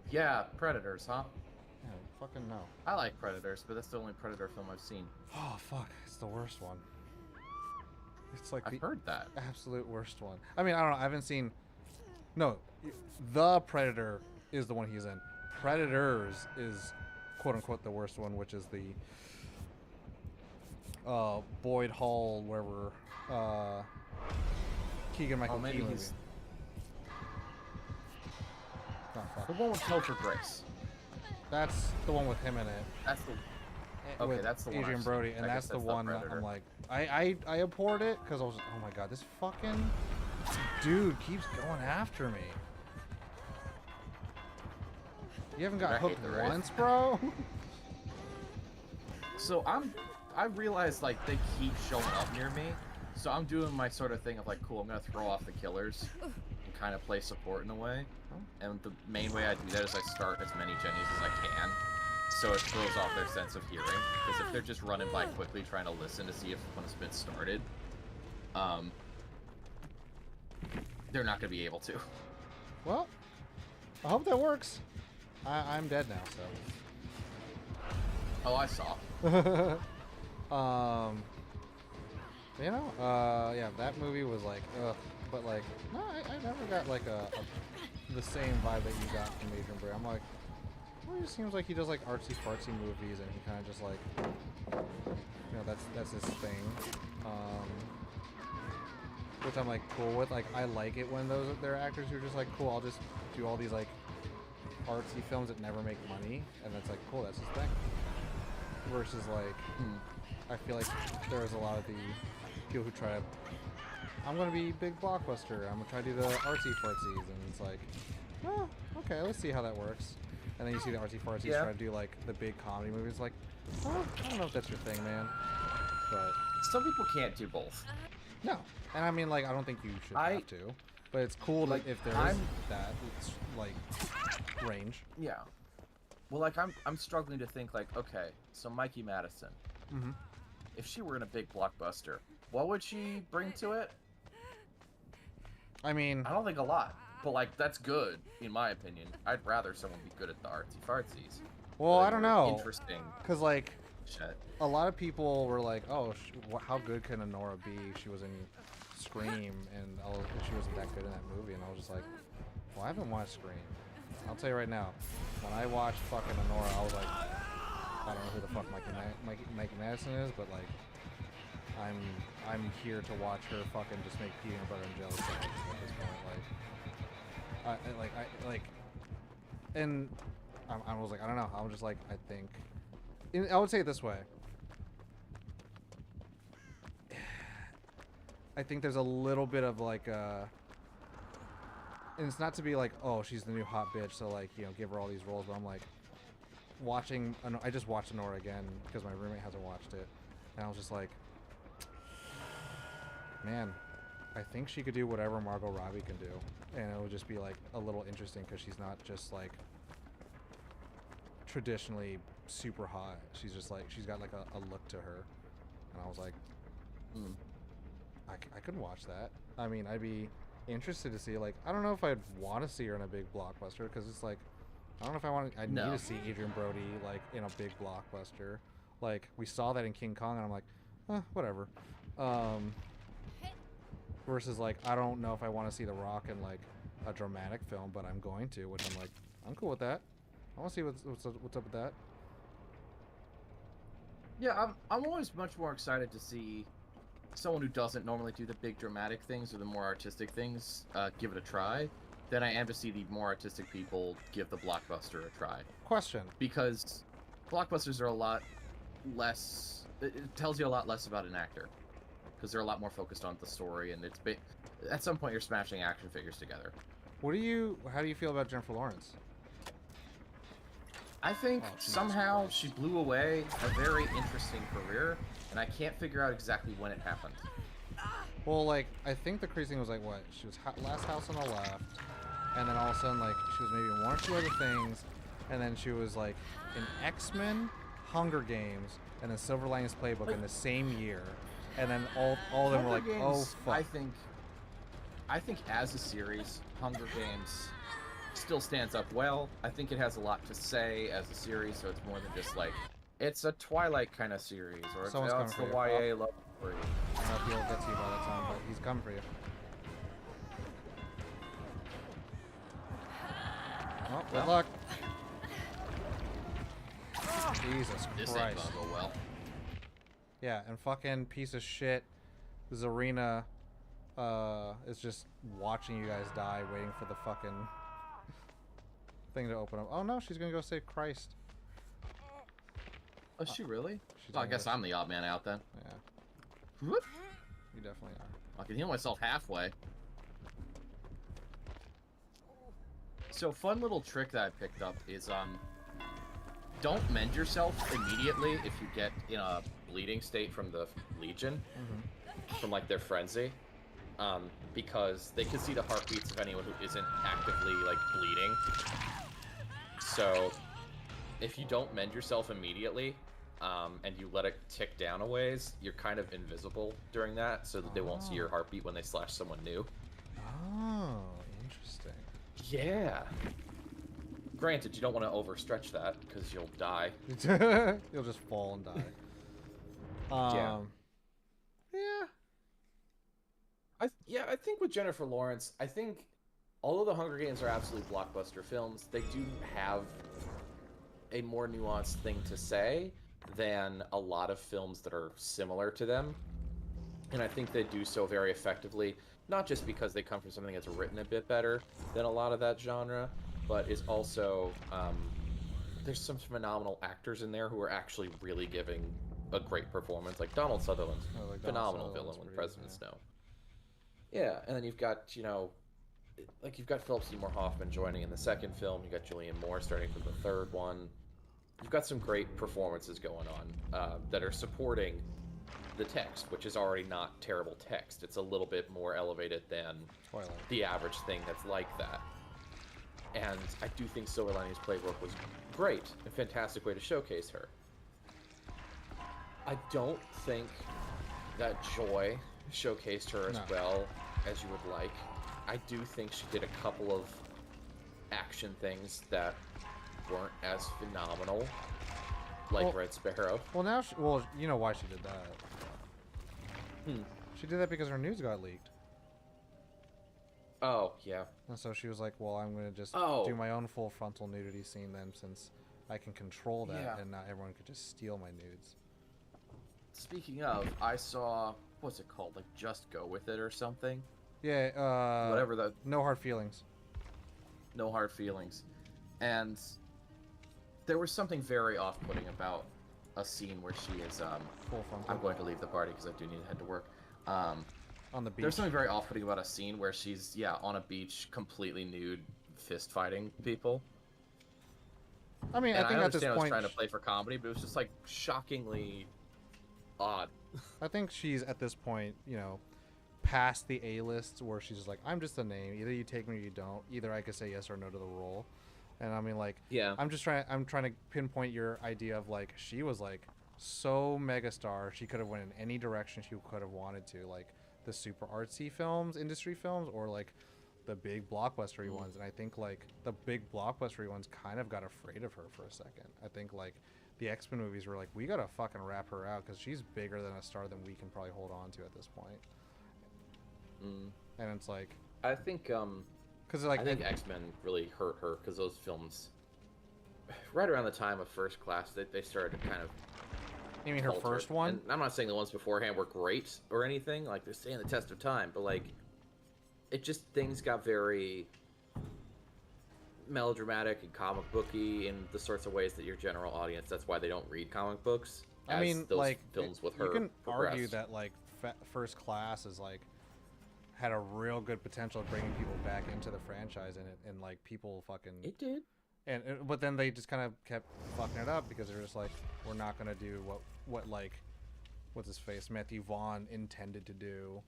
Speaker 2: Yeah, Predators, huh?
Speaker 1: Yeah, fucking no.
Speaker 2: I like Predators, but that's the only Predator film I've seen.
Speaker 1: Oh fuck, it's the worst one. It's like
Speaker 2: I've heard that.
Speaker 1: Absolute worst one. I mean, I don't know. I haven't seen. No, The Predator is the one he's in. Predators is quote unquote the worst one, which is the Boyd Hall, wherever Keegan-Michael Key movie.
Speaker 2: He's
Speaker 1: Oh, fuck.
Speaker 2: the one with Topher Grace.
Speaker 1: That's the one with him in it.
Speaker 2: That's the okay.
Speaker 1: With
Speaker 2: That's the one.
Speaker 1: Adrian
Speaker 2: I've
Speaker 1: Brody,
Speaker 2: seen.
Speaker 1: and
Speaker 2: I
Speaker 1: that's
Speaker 2: guess
Speaker 1: the one that
Speaker 2: Predator.
Speaker 1: I'm like, I abhorred it because I was, oh my god, this fucking dude keeps going after me. You haven't got
Speaker 2: I hate
Speaker 1: hooked
Speaker 2: the race.
Speaker 1: once, bro?
Speaker 2: So I realized like they keep showing up near me, so I'm doing my sort of thing of like, cool, I'm gonna throw off the killers and kind of play support in a way. And the main way I do that is I start as many Jennies as I can, so it throws off their sense of hearing. Because if they're just running by quickly trying to listen to see if one's been started, they're not gonna be able to.
Speaker 1: Well, I hope that works. I'm dead now,
Speaker 2: Oh, I saw.
Speaker 1: so. You know, yeah, that movie was like, ugh. But like, no, I never got like the same vibe that you got from Adrian Brody. I'm like, well, he seems like he does like artsy fartsy movies, and he kind of just like, you know, that's his thing. Which I'm like cool with. Like, I like it when there are actors who are just like, cool, I'll just do all these like artsy films that never make money, and it's like, cool, that's his thing. Versus like, I feel like there's a lot of the people who try to, I'm gonna be big blockbuster, I'm gonna try to do the artsy fartsies, and it's like, oh, okay, let's see how that works. And then you see the artsy fartsies try to do like the big comedy movies, like, oh, I don't know if that's your thing, man. But
Speaker 2: Some people can't do both.
Speaker 1: no, and I mean, like, I don't think you should have to, but it's cool like if there is that, it's like range.
Speaker 2: Yeah. Well, like I'm struggling to think like, okay, so Mikey Madison, if she were in a big blockbuster, what would she bring to it?
Speaker 1: I mean,
Speaker 2: I don't think a lot. But like that's good in my opinion. I'd rather someone be good at the artsy fartsies.
Speaker 1: Well, I don't know.
Speaker 2: Interesting.
Speaker 1: Cause like,
Speaker 2: Shit.
Speaker 1: a lot of people were like, "Oh, how good can Honora be? She was in Scream, and she wasn't that good in that movie." And I was just like, "Well, I haven't watched Scream. I'll tell you right now, when I watched fucking Honora, I was like, I don't know who the fuck Mikey Madison is, but like, I'm here to watch her fucking just make peanut butter and jelly sandwiches at this point. And I was like, I don't know. I was just like, I think. I would say it this way. I think there's a little bit of like and it's not to be like, oh, she's the new hot bitch, so like, you know, give her all these roles, but I'm like watching, I just watched Honora again because my roommate hasn't watched it, and I was just like, man, I think she could do whatever Margot Robbie can do, and it would just be like a little interesting because she's not just like traditionally super hot. She's just like, she's got like a look to her, and I was like, I could watch that. I mean, I'd be interested to see, like, I don't know if I'd want to see her in a big blockbuster, because it's like, I don't know if I need to see Adrian Brody like in a big blockbuster. Like, we saw that in King Kong, and I'm like, whatever. Versus like, I don't know if I want to see The Rock in like a dramatic film, but I'm going to, which I'm like, I'm cool with that. I want to see what's up with that.
Speaker 2: Yeah, I'm always much more excited to see someone who doesn't normally do the big dramatic things or the more artistic things give it a try than I am to see the more artistic people give the blockbuster a try.
Speaker 1: Question.
Speaker 2: Because blockbusters are a lot less, it tells you a lot less about an actor. Because they're a lot more focused on the story, and at some point you're smashing action figures together.
Speaker 1: How do you feel about Jennifer Lawrence?
Speaker 2: I think somehow she blew away a very interesting career, and I can't figure out exactly when it happened.
Speaker 1: Well, like, I think the crazy thing was like, what? She was Last House on the Left, and then all of a sudden, like, she was maybe in one or two other things, and then she was like in X-Men, Hunger Games, and then Silver Linings Playbook in the same year, and then all of them were like, oh fuck.
Speaker 2: I think as a series, Hunger Games still stands up well. I think it has a lot to say as a series, so it's more than just like, it's a Twilight kind of series, or it's the YA love story.
Speaker 1: I don't know if he'll get to you by that time, but he's coming for you. Oh, good luck. Jesus
Speaker 2: This
Speaker 1: Christ.
Speaker 2: ain't gonna go well.
Speaker 1: Yeah, and fucking piece of shit Zarina is just watching you guys die, waiting for the fucking thing to open up. Oh no, she's gonna go save Christ.
Speaker 2: Oh, is she really? I guess I'm the odd man out then.
Speaker 1: Yeah.
Speaker 2: Whoop.
Speaker 1: You definitely are.
Speaker 2: I can heal myself halfway. So, fun little trick that I picked up is, don't mend yourself immediately if you get in a bleeding state from the Legion, from, like, their frenzy, because they can see the heartbeats of anyone who isn't actively, like, bleeding. So, if you don't mend yourself immediately, and you let it tick down a ways, you're kind of invisible during that, so that they won't see your heartbeat when they slash someone new.
Speaker 1: Oh, interesting.
Speaker 2: Yeah. Granted, you don't want to overstretch that, because you'll die.
Speaker 1: You'll just fall and die.
Speaker 2: Yeah. I think with Jennifer Lawrence, I think, although the Hunger Games are absolute blockbuster films, they do have a more nuanced thing to say than a lot of films that are similar to them. And I think they do so very effectively, not just because they come from something that's written a bit better than a lot of that genre, but is also, there's some phenomenal actors in there who are actually really giving a great performance, like Donald Sutherland's phenomenal villain with President Snow. Yeah, and then you've got, you know, like you've got Philip Seymour Hoffman joining in the second film, you've got Julianne Moore starting for the third one. You've got some great performances going on that are supporting the text, which is already not terrible text. It's a little bit more elevated than
Speaker 1: Twilight.
Speaker 2: The average thing that's like that. And I do think Silver Linings Playbook was great, a fantastic way to showcase her. I don't think that Joy showcased her as well as you would like. I do think she did a couple of action things that weren't as phenomenal, like
Speaker 1: Well-
Speaker 2: Red Sparrow.
Speaker 1: Well, now, well, you know why she did that.
Speaker 2: Hmm.
Speaker 1: She did that because her nudes got leaked.
Speaker 2: Oh, yeah.
Speaker 1: And so she was like, well, I'm going to just
Speaker 2: Oh.
Speaker 1: do my own full frontal nudity scene then, since I can control that,
Speaker 2: Yeah.
Speaker 1: and not everyone could just steal my nudes.
Speaker 2: Speaking of, I saw, what's it called? Like, Just Go With It or something?
Speaker 1: Yeah,
Speaker 2: Whatever the,
Speaker 1: No hard feelings.
Speaker 2: No Hard Feelings. And there was something very off-putting about a scene where she is,
Speaker 1: Full frontal.
Speaker 2: I'm going to leave the party because I do need to head to work.
Speaker 1: On the beach.
Speaker 2: There's something very off-putting about a scene where she's, yeah, on a beach, completely nude, fist-fighting people.
Speaker 1: I mean,
Speaker 2: And
Speaker 1: I think
Speaker 2: I
Speaker 1: at this
Speaker 2: understand I was
Speaker 1: point,
Speaker 2: trying to play for comedy, but it was just, like, shockingly odd.
Speaker 1: I think she's at this point, you know, past the A-list where she's just like, I'm just a name. Either you take me or you don't. Either I could say yes or no to the role. And I mean, like,
Speaker 2: Yeah.
Speaker 1: I'm trying to pinpoint your idea of like, she was like so megastar. She could have went in any direction she could have wanted to, like the super artsy films, industry films, or like the big blockbustery ones. And I think like the big blockbustery ones kind of got afraid of her for a second. I think like the X-Men movies were like, we gotta fucking wrap her out because she's bigger than a star than we can probably hold on to at this point. And it's like,
Speaker 2: I think,
Speaker 1: because like
Speaker 2: I think X-Men really hurt her because those films, right around the time of First Class, they started to kind of.
Speaker 1: you mean her
Speaker 2: falter.
Speaker 1: first one?
Speaker 2: And I'm not saying the ones beforehand were great or anything. Like they're standing the test of time, but like, it just things got very melodramatic and comic booky in the sorts of ways that your general audience. That's why they don't read comic books.
Speaker 1: I mean,
Speaker 2: those
Speaker 1: like
Speaker 2: films with her.
Speaker 1: you can argue
Speaker 2: progressed.
Speaker 1: that like First Class is like had a real good potential of bringing people back into the franchise, and like people fucking
Speaker 2: It did.
Speaker 1: and but then they just kind of kept fucking it up because they're just like, we're not gonna do what like what's his face Matthew Vaughn intended to do,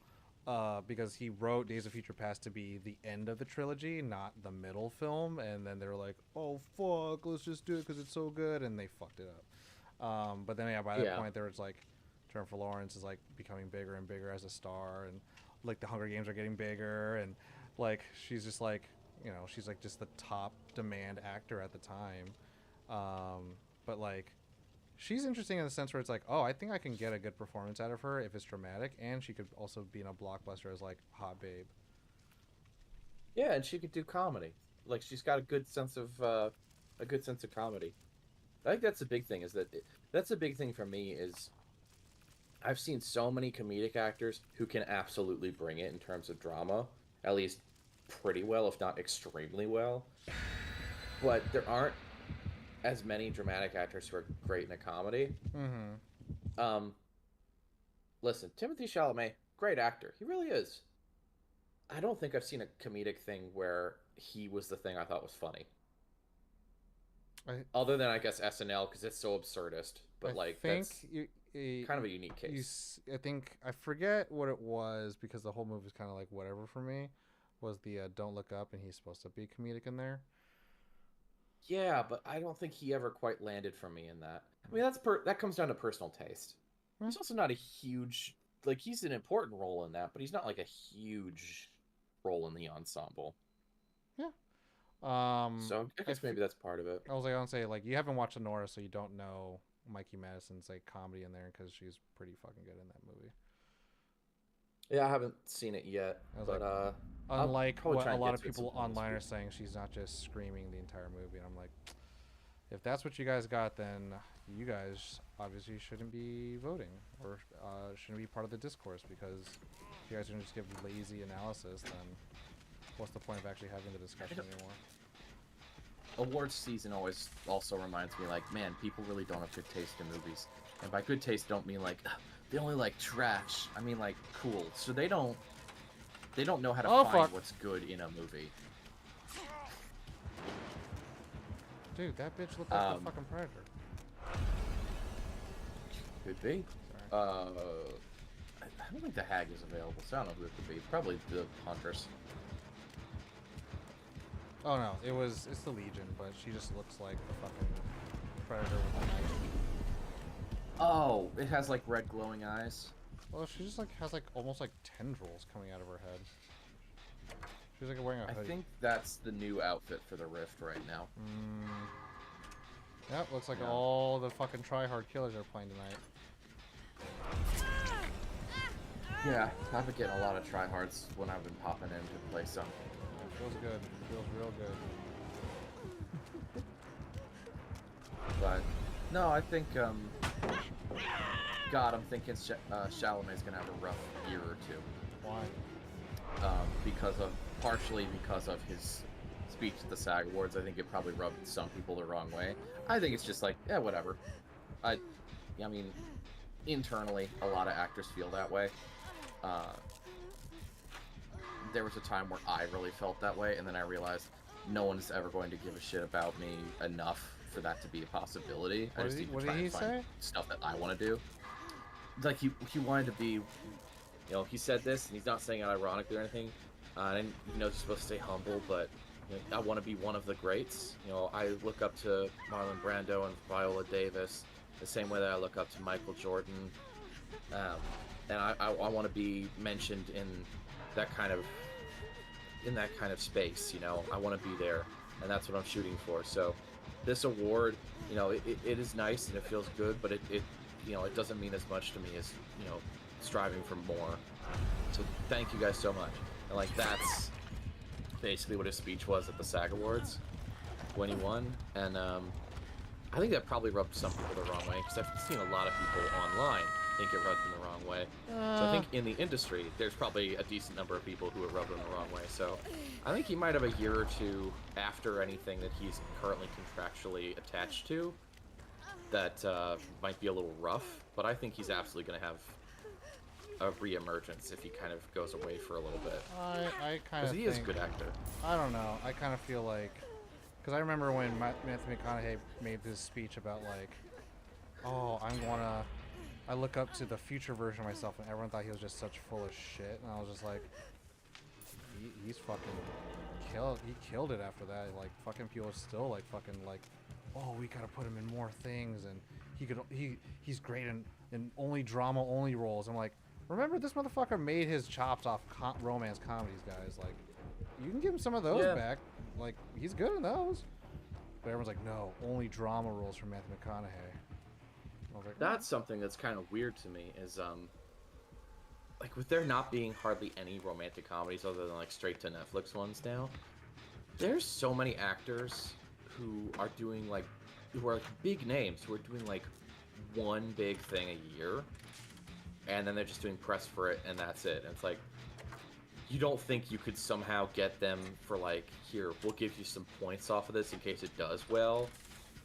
Speaker 1: because he wrote Days of Future Past to be the end of the trilogy, not the middle film, and then they were like, oh fuck, let's just do it because it's so good, and they fucked it up. But then yeah, by that point there was like Jennifer Lawrence is like becoming bigger and bigger as a star, and like the Hunger Games are getting bigger, and like she's just like, you know, she's like just the top demand actor at the time. But like she's interesting in the sense where it's like, oh, I think I can get a good performance out of her if it's dramatic, and she could also be in a blockbuster as like hot babe.
Speaker 2: Yeah, and she could do comedy. Like she's got a good sense of comedy. I think that's the big thing. That's a big thing for me is I've seen so many comedic actors who can absolutely bring it in terms of drama, at least pretty well, if not extremely well. But there aren't as many dramatic actors who are great in a comedy. Listen, Timothée Chalamet, great actor. He really is. I don't think I've seen a comedic thing where he was the thing I thought was funny. Other than, I guess, SNL, because it's so absurdist. But, that's kind of a unique case.
Speaker 1: I think, I forget what it was, because the whole movie was kind of like whatever for me, was the Don't Look Up, and he's supposed to be comedic in there.
Speaker 2: Yeah, but I don't think he ever quite landed for me in that. I mean, that comes down to personal taste. He's also not a huge... Like, he's an important role in that, but he's not, like, a huge role in the ensemble.
Speaker 1: Yeah.
Speaker 2: So, I guess maybe that's part of it.
Speaker 1: I was like, I don't say, like, you haven't watched Honora, so you don't know Mikey Madison's, like, comedy in there, because she's pretty fucking good in that movie.
Speaker 2: Yeah, I haven't seen it yet, but,
Speaker 1: like, unlike what a lot of people
Speaker 2: online
Speaker 1: online are saying, she's not just screaming the entire movie, and I'm like, if that's what you guys got, then you guys obviously shouldn't be voting, or shouldn't be part of the discourse, because if you guys are going to just give lazy analysis, then what's the point of actually having the discussion anymore?
Speaker 2: Awards season always also reminds me, like, man, people really don't have good taste in movies. And by good taste, don't mean, like, they only like trash. I mean, like, cool. So they don't know how to find what's good in a movie.
Speaker 1: Dude, that bitch looked like the fucking Predator.
Speaker 2: Could be. I don't think the Hag is available, so I don't know who it could be. Probably the Huntress.
Speaker 1: Oh no, it's the Legion, but she just looks like the fucking Predator with a knife.
Speaker 2: Oh, it has like red glowing eyes.
Speaker 1: Well, she just like has like almost like tendrils coming out of her head. She's like wearing a
Speaker 2: I
Speaker 1: hoodie.
Speaker 2: think that's the new outfit for the Rift right now.
Speaker 1: Yep, looks like
Speaker 2: Yeah.
Speaker 1: all the fucking try-hard killers are playing tonight.
Speaker 2: Yeah, I've been getting a lot of tryhards when I've been popping in to play some.
Speaker 1: It feels good. It feels real good.
Speaker 2: But no, I think God, I'm thinking Chalamet's gonna have a rough year or two.
Speaker 1: Why?
Speaker 2: Partially because of his speech at the SAG Awards. I think it probably rubbed some people the wrong way. I think it's just like, yeah, whatever. I mean, internally, a lot of actors feel that way. There was a time where I really felt that way, and then I realized no one is ever going to give a shit about me enough for that to be a possibility. I just need to try and find stuff that I want to do. Like, he wanted to be, you know, he said this, and he's not saying it ironically or anything. And you know, he's supposed to stay humble, but you know, I want to be one of the greats. You know, I look up to Marlon Brando and Viola Davis the same way that I look up to Michael Jordan. And I want to be mentioned in that kind of space. You know, I want to be there, and that's what I'm shooting for. So this award, you know, it is nice and it feels good, but it you know, it doesn't mean as much to me as, you know, striving for more. So thank you guys so much. And like, that's basically what his speech was at the SAG Awards when he won. And I think that probably rubbed some people the wrong way, because I've seen a lot of people online think it rubbed them the wrong way. So I think in the industry, there's probably a decent number of people who have rubbed them the wrong way. So I think he might have a year or two after anything that he's currently contractually attached to that might be a little rough, but I think he's absolutely going to have a re-emergence if he kind of goes away for a little bit.
Speaker 1: I kind of
Speaker 2: think... Because he is a good actor.
Speaker 1: I don't know. I kind of feel like... Because I remember when Anthony McConaughey made this speech about, like, oh, I look up to the future version of myself, and everyone thought he was just such full of shit, and I was just like, he's fucking killed it after that. Like, fucking people are still, like, fucking, like, oh, we gotta put him in more things, and he's great in only drama, only roles. I'm like, remember, this motherfucker made his chops off romance comedies, guys. Like, you can give him some of those back. Like, he's good in those. But everyone's like, no, only drama roles from Matthew McConaughey. I was like,
Speaker 2: that's something that's kind of weird to me, is like, with there not being hardly any romantic comedies other than like straight to Netflix ones now, there's so many actors who are doing like, who are like big names, who are doing like one big thing a year, and then they're just doing press for it, and that's it. And it's like, you don't think you could somehow get them for like, here, we'll give you some points off of this in case it does well,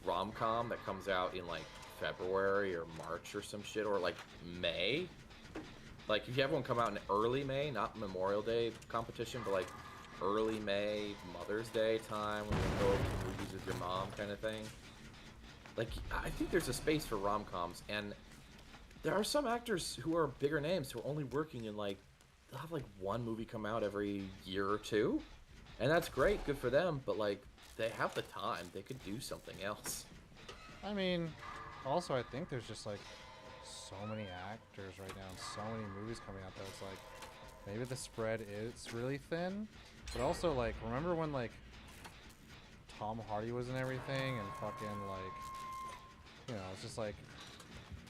Speaker 2: rom-com that comes out in like February or March or some shit, or like May? Like, if you have one come out in early May, not Memorial Day competition, but like early May, Mother's Day time, when you go to movies with your mom kind of thing. Like, I think there's a space for rom-coms, and there are some actors who are bigger names who are only working in like, they'll have like one movie come out every year or two, and that's great, good for them, but like, they have the time, they could do something else.
Speaker 1: I mean, also I think there's just like so many actors right now and so many movies coming out that it's like, maybe the spread is really thin, but also like, remember when like Tom Hardy was in everything, and fucking like, you know, it's just like,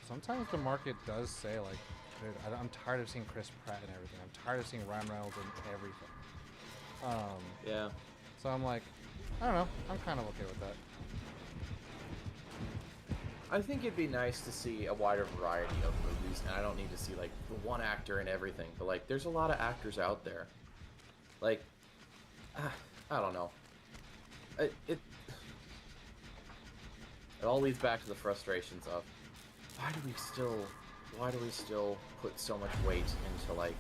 Speaker 1: sometimes the market does say like, dude, I'm tired of seeing Chris Pratt and everything. I'm tired of seeing Ryan Reynolds and everything.
Speaker 2: Yeah.
Speaker 1: So I'm like, I don't know. I'm kind of okay with that.
Speaker 2: I think it'd be nice to see a wider variety of movies, and I don't need to see like one actor in everything, but like, there's a lot of actors out there. Like, I don't know. It all leads back to the frustrations of, why do we still put so much weight into like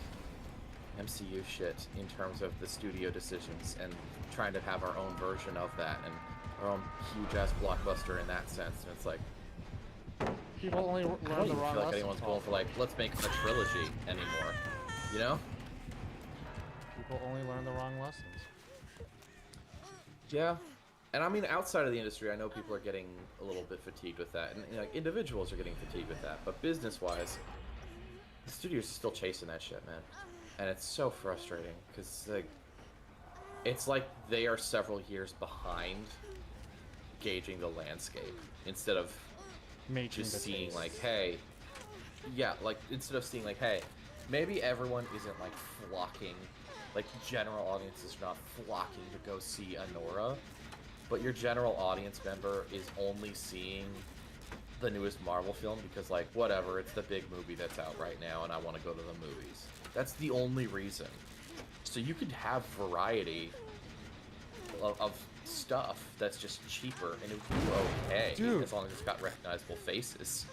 Speaker 2: MCU shit in terms of the studio decisions, and trying to have our own version of that, and our own huge ass blockbuster in that sense? And it's like,
Speaker 1: people only learn
Speaker 2: I don't
Speaker 1: the
Speaker 2: even
Speaker 1: wrong
Speaker 2: feel like
Speaker 1: lessons.
Speaker 2: anyone's going for like, let's make a trilogy anymore, you know?
Speaker 1: People only learn the wrong lessons.
Speaker 2: Yeah. And I mean, outside of the industry, I know people are getting a little bit fatigued with that, and you know, like, individuals are getting fatigued with that. But business-wise, the studios are still chasing that shit, man, and it's so frustrating because like, it's like they are several years behind gauging the landscape instead of
Speaker 1: Making
Speaker 2: just
Speaker 1: the
Speaker 2: seeing like,
Speaker 1: taste.
Speaker 2: hey, yeah, like instead of seeing like, hey, maybe everyone isn't like flocking, like general audiences are not flocking to go see Anora, but your general audience member is only seeing the newest Marvel film because like whatever, it's the big movie that's out right now and I want to go to the movies. That's the only reason. So you could have variety of stuff that's just cheaper and it would do okay
Speaker 1: Dude.
Speaker 2: as long as it's got recognizable faces.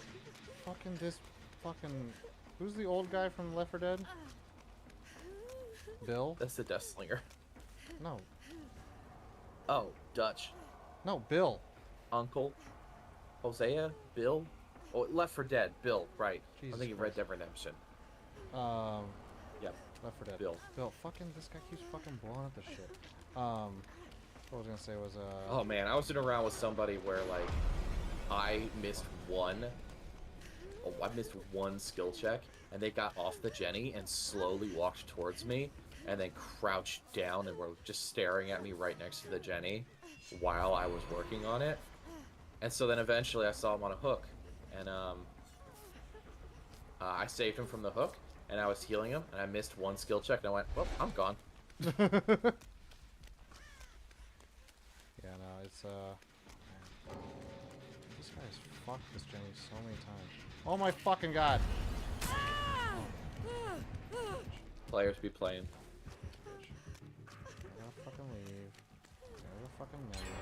Speaker 1: Fucking this fucking... Who's the old guy from Left 4 Dead? Bill?
Speaker 2: That's the Death Slinger.
Speaker 1: No.
Speaker 2: Oh, Dutch.
Speaker 1: No, Bill.
Speaker 2: Uncle. Hosea? Bill? Oh, Left 4 Dead. Bill, right.
Speaker 1: Jesus
Speaker 2: I'm thinking Red Dead Redemption.
Speaker 1: Yep. Left 4 Dead.
Speaker 2: Bill.
Speaker 1: Bill, fucking, this guy keeps fucking blowing up the shit. What I was gonna say was,
Speaker 2: Oh man, I was sitting around with somebody where, like, I missed one skill check, and they got off the Jenny and slowly walked towards me, and then crouched down and were just staring at me right next to the Jenny while I was working on it. And so then eventually I saw him on a hook, and I saved him from the hook, and I was healing him, and I missed one skill check, and I went, well, I'm gone.
Speaker 1: Yeah, no, it's, man. This guy's fucked this Jenny so many times. Oh my fucking god!
Speaker 2: Players be playing.
Speaker 1: Bitch. I gotta fucking leave. I gotta fucking menu,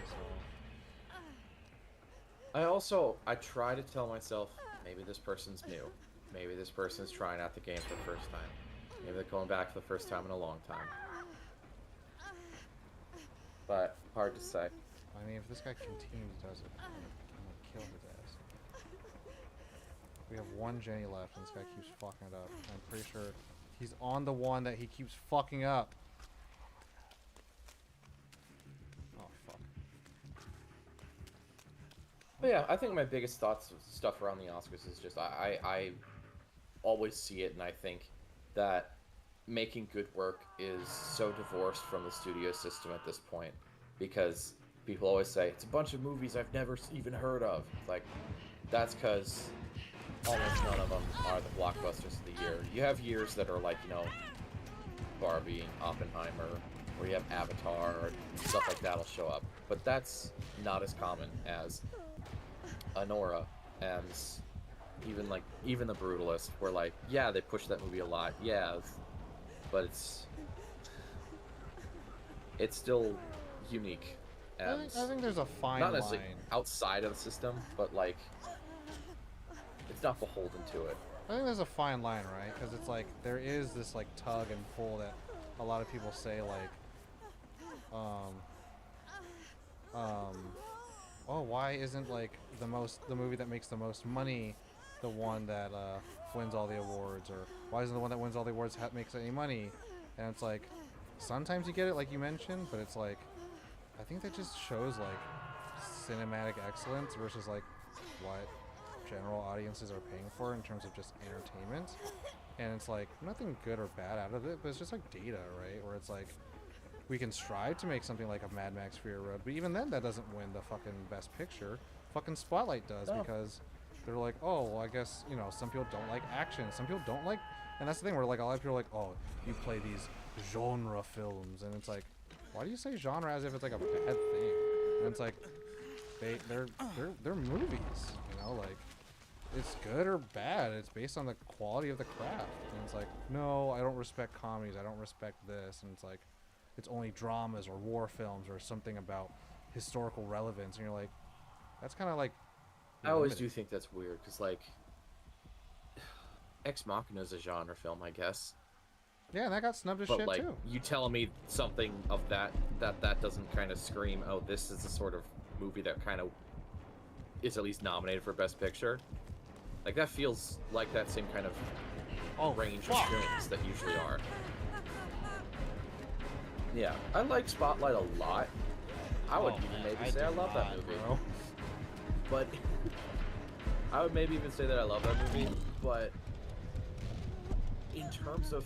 Speaker 1: so...
Speaker 2: I try to tell myself, maybe this person's new. Maybe this person's trying out the game for the first time. Maybe they're going back for the first time in a long time. But, hard to say.
Speaker 1: I mean, if this guy continues does it, I'm gonna kill his ass. We have one Jenny left, and this guy keeps fucking it up. I'm pretty sure he's on the one that he keeps fucking up. Oh, fuck.
Speaker 2: But yeah, I think my biggest thoughts of stuff around the Oscars is just I always see it, and I think that making good work is so divorced from the studio system at this point, because people always say it's a bunch of movies I've never even heard of. It's like, that's because almost none of them are the blockbusters of the year. You have years that are like, you know, Barbie and Oppenheimer, or you have Avatar, or stuff like that'll show up. But that's not as common as Anora and even The Brutalist, where like, yeah, they push that movie a lot, yeah, but it's still unique. And
Speaker 1: I think there's a fine
Speaker 2: not necessarily
Speaker 1: line.
Speaker 2: outside of the system, but like, it's not beholden to it.
Speaker 1: I think there's a fine line, right? Because it's like, there is this like tug and pull that a lot of people say like, oh, why isn't like the movie that makes the most money the one that wins all the awards, or why isn't the one that wins all the awards makes any money? And it's like, sometimes you get it like you mentioned, but it's like, I think that just shows like cinematic excellence versus like what general audiences are paying for in terms of just entertainment. And it's like, nothing good or bad out of it, but it's just like data, right? Where it's like, we can strive to make something like a Mad Max Fury Road, but even then that doesn't win the fucking best picture. Fucking Spotlight does,
Speaker 2: No.
Speaker 1: because they're like, oh, well, I guess, you know, some people don't like action, some people don't like, and that's the thing where like a lot of people are like, oh, you play these genre films, and it's like, why do you say genre as if it's like a bad thing? And it's like, they're movies, you know, like, it's good or bad, it's based on the quality of the craft. And it's like, no, I don't respect comedies, I don't respect this, and it's like, it's only dramas or war films or something about historical relevance, and you're like, that's kind of like
Speaker 2: I always
Speaker 1: limited.
Speaker 2: do think that's weird, because like, Ex Machina is a genre film, I guess.
Speaker 1: Yeah, and that got snubbed as
Speaker 2: But
Speaker 1: shit
Speaker 2: like,
Speaker 1: too.
Speaker 2: you telling me something of that doesn't kind of scream, oh, this is the sort of movie that kind of is at least nominated for Best Picture. Like, that feels like that same kind of range of films that usually are. Yeah, I like Spotlight a lot. I would even maybe say I love that movie.
Speaker 1: Bro.
Speaker 2: But I would maybe even say that I love that movie, but in terms of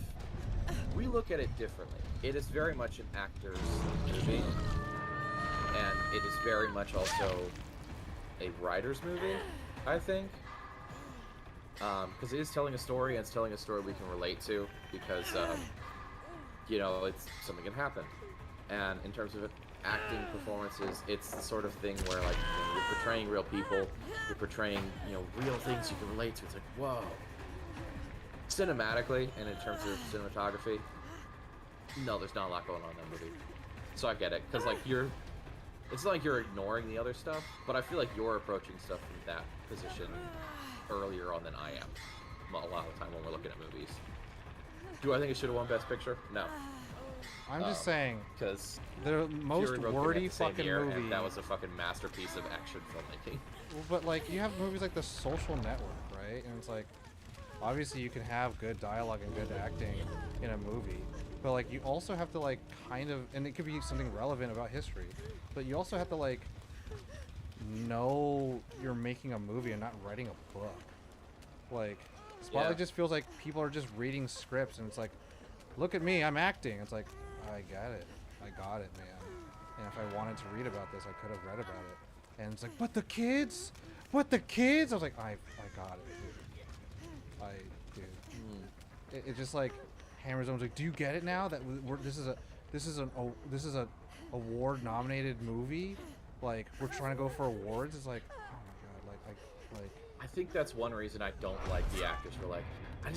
Speaker 2: we look at it differently. It is very much an actor's movie, and it is very much also a writer's movie, I think. Because it is telling a story, and it's telling a story we can relate to, because, you know, it's something can happen. And in terms of acting performances, it's the sort of thing where, like, you know, you're portraying real people, you're portraying, you know, real things you can relate to. It's like, whoa. Cinematically, and in terms of cinematography, no, there's not a lot going on in that movie. So I get it, because, like, it's not like you're ignoring the other stuff, but I feel like you're approaching stuff from that position earlier on than I am. Well, a lot of the time when we're looking at movies. Do I think it should have won Best Picture? No.
Speaker 1: I'm just saying,
Speaker 2: because
Speaker 1: the most wordy fucking movie.
Speaker 2: And that was a fucking masterpiece of action filmmaking.
Speaker 1: Well, but like, you have movies like The Social Network, right? And it's like, obviously you can have good dialogue and good acting in a movie, but like, you also have to like kind of, and it could be something relevant about history, but you also have to like know you're making a movie and not writing a book. Like, Spotlight just feels like people are just reading scripts, and it's like, look at me, I'm acting. It's like, I got it, man. And if I wanted to read about this, I could have read about it. And it's like, but the kids, I was like, I got it, dude. It just like hammers home. Like, do you get it now that this is a award-nominated movie? Like, we're trying to go for awards. It's like, oh my god, like.
Speaker 2: I think that's one reason I don't like the actors who are like, I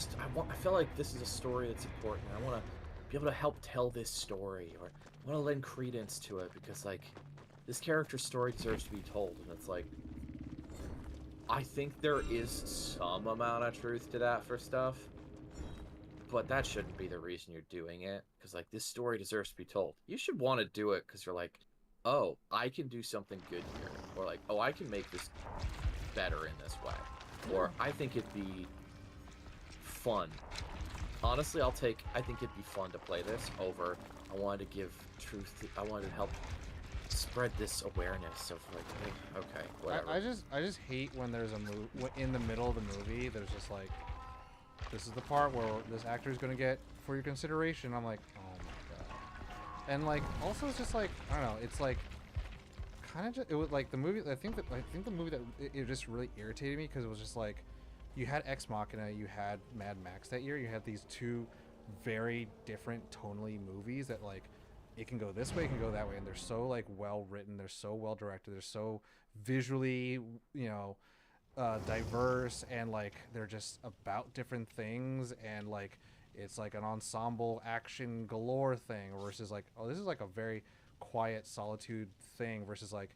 Speaker 2: feel like this is a story that's important. I want to be able to help tell this story, or I want to lend credence to it, because like, this character's story deserves to be told. And it's like, I think there is some amount of truth to that for stuff, but that shouldn't be the reason you're doing it. Because like, this story deserves to be told. You should want to do it because you're like, oh, I can do something good here, or like, oh, I can make this better in this way, or I think it'd be fun. Honestly, I think it'd be fun to play this over, I wanted to give truth, I wanted to help spread this awareness of like, hey, okay, whatever.
Speaker 1: I just hate when there's a in the middle of the movie, there's just like, this is the part where this actor is going to get for your consideration. I'm like, oh my god. And like, also it's just like, I don't know, it's like, kind of just, it was like the movie, I think the movie that it just really irritated me, because it was just like, you had Ex Machina, you had Mad Max that year, you had these two very different tonally movies that like, it can go this way, it can go that way, and they're so like well written, they're so well directed, they're so visually, you know, diverse, and like, they're just about different things, and like, it's like an ensemble action galore thing versus like, oh, this is like a very quiet solitude thing, versus like,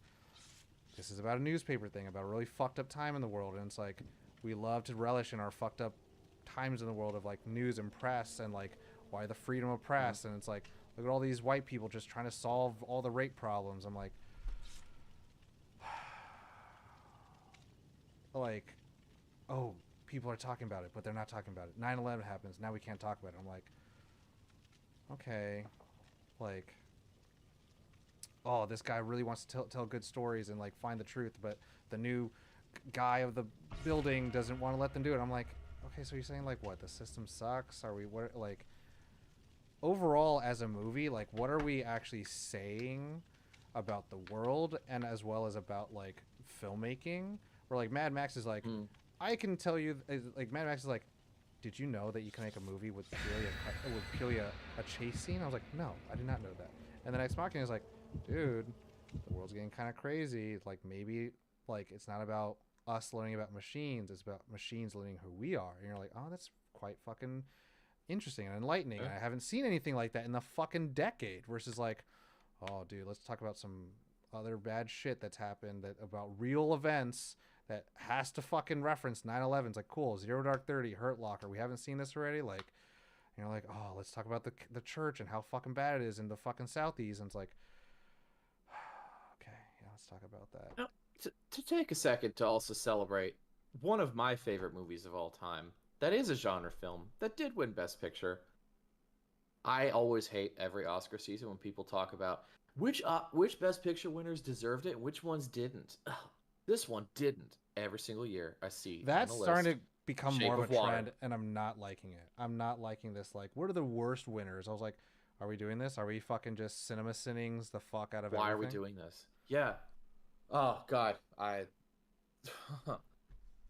Speaker 1: this is about a newspaper thing, about a really fucked up time in the world. And it's like, we love to relish in our fucked up times in the world of like news and press, and like, why the freedom of press. And it's like, look at all these white people just trying to solve all the rape problems. I'm like, oh, people are talking about it, but they're not talking about it. 9/11 happens, now we can't talk about it. I'm like, okay, like, oh, this guy really wants to tell good stories and like find the truth, but the new guy of the building doesn't want to let them do it. I'm like, okay, so you're saying like, what, the system sucks? Are we, what, like, overall as a movie, like, what are we actually saying about the world, and as well as about like filmmaking? Where like Mad Max is like, I can tell you, like, Mad Max is like, did you know that you can make a movie with purely a chase scene? I was like, no, I did not know that. And then Ex Machina is like, dude, the world's getting kind of crazy. Like, maybe, like, it's not about us learning about machines, it's about machines learning who we are. And you're like, oh, that's quite fucking interesting and enlightening. And I haven't seen anything like that in the fucking decade. Versus like, oh, dude, let's talk about some other bad shit that's happened, that about real events that has to fucking reference 9/11. It's like, cool, Zero Dark 30, Hurt Locker. We haven't seen this already. Like, you know, like, oh, let's talk about the church and how fucking bad it is in the fucking Southeast. And it's like, okay, yeah, let's talk about that.
Speaker 2: Now, to take a second to also celebrate one of my favorite movies of all time, that is a genre film that did win Best Picture. I always hate every Oscar season when people talk about which Best Picture winners deserved it and which ones didn't. Ugh, this one didn't. Every single year I see
Speaker 1: That's
Speaker 2: on the
Speaker 1: starting
Speaker 2: list,
Speaker 1: to become
Speaker 2: Shape
Speaker 1: more of
Speaker 2: of
Speaker 1: a
Speaker 2: Water.
Speaker 1: trend, and I'm not liking it. I'm not liking this. Like, what are the worst winners? I was like, are we doing this? Are we fucking just cinema sinnings the fuck out of
Speaker 2: Why
Speaker 1: everything?
Speaker 2: are we doing this? Yeah. Oh God, I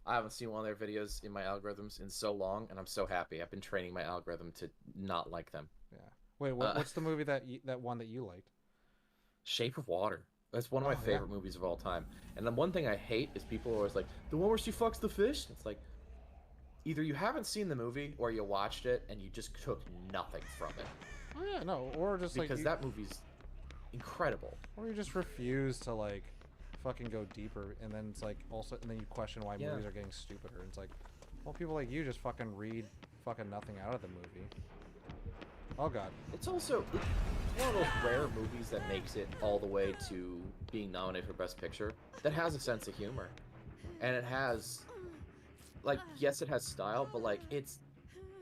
Speaker 2: I haven't seen one of their videos in my algorithms in so long, and I'm so happy. I've been training my algorithm to not like them.
Speaker 1: Yeah. Wait,
Speaker 2: Uh,
Speaker 1: what's the movie that one that you liked?
Speaker 2: Shape of Water. That's one of my
Speaker 1: Oh yeah.
Speaker 2: favorite movies of all time. And the one thing I hate is people are always like, the one where she fucks the fish? It's like, either you haven't seen the movie or you watched it and you just took nothing from it.
Speaker 1: Oh yeah, no, or just like
Speaker 2: Because that movie's incredible.
Speaker 1: or you just refuse to like fucking go deeper, and then it's like also, and then you question why
Speaker 2: Yeah.
Speaker 1: movies are getting stupider. And it's like, well, people like you just fucking read fucking nothing out of the movie. Oh god.
Speaker 2: It's also it's one of those rare movies that makes it all the way to being nominated for Best Picture that has a sense of humor. And it has, like, yes, it has style, but like it's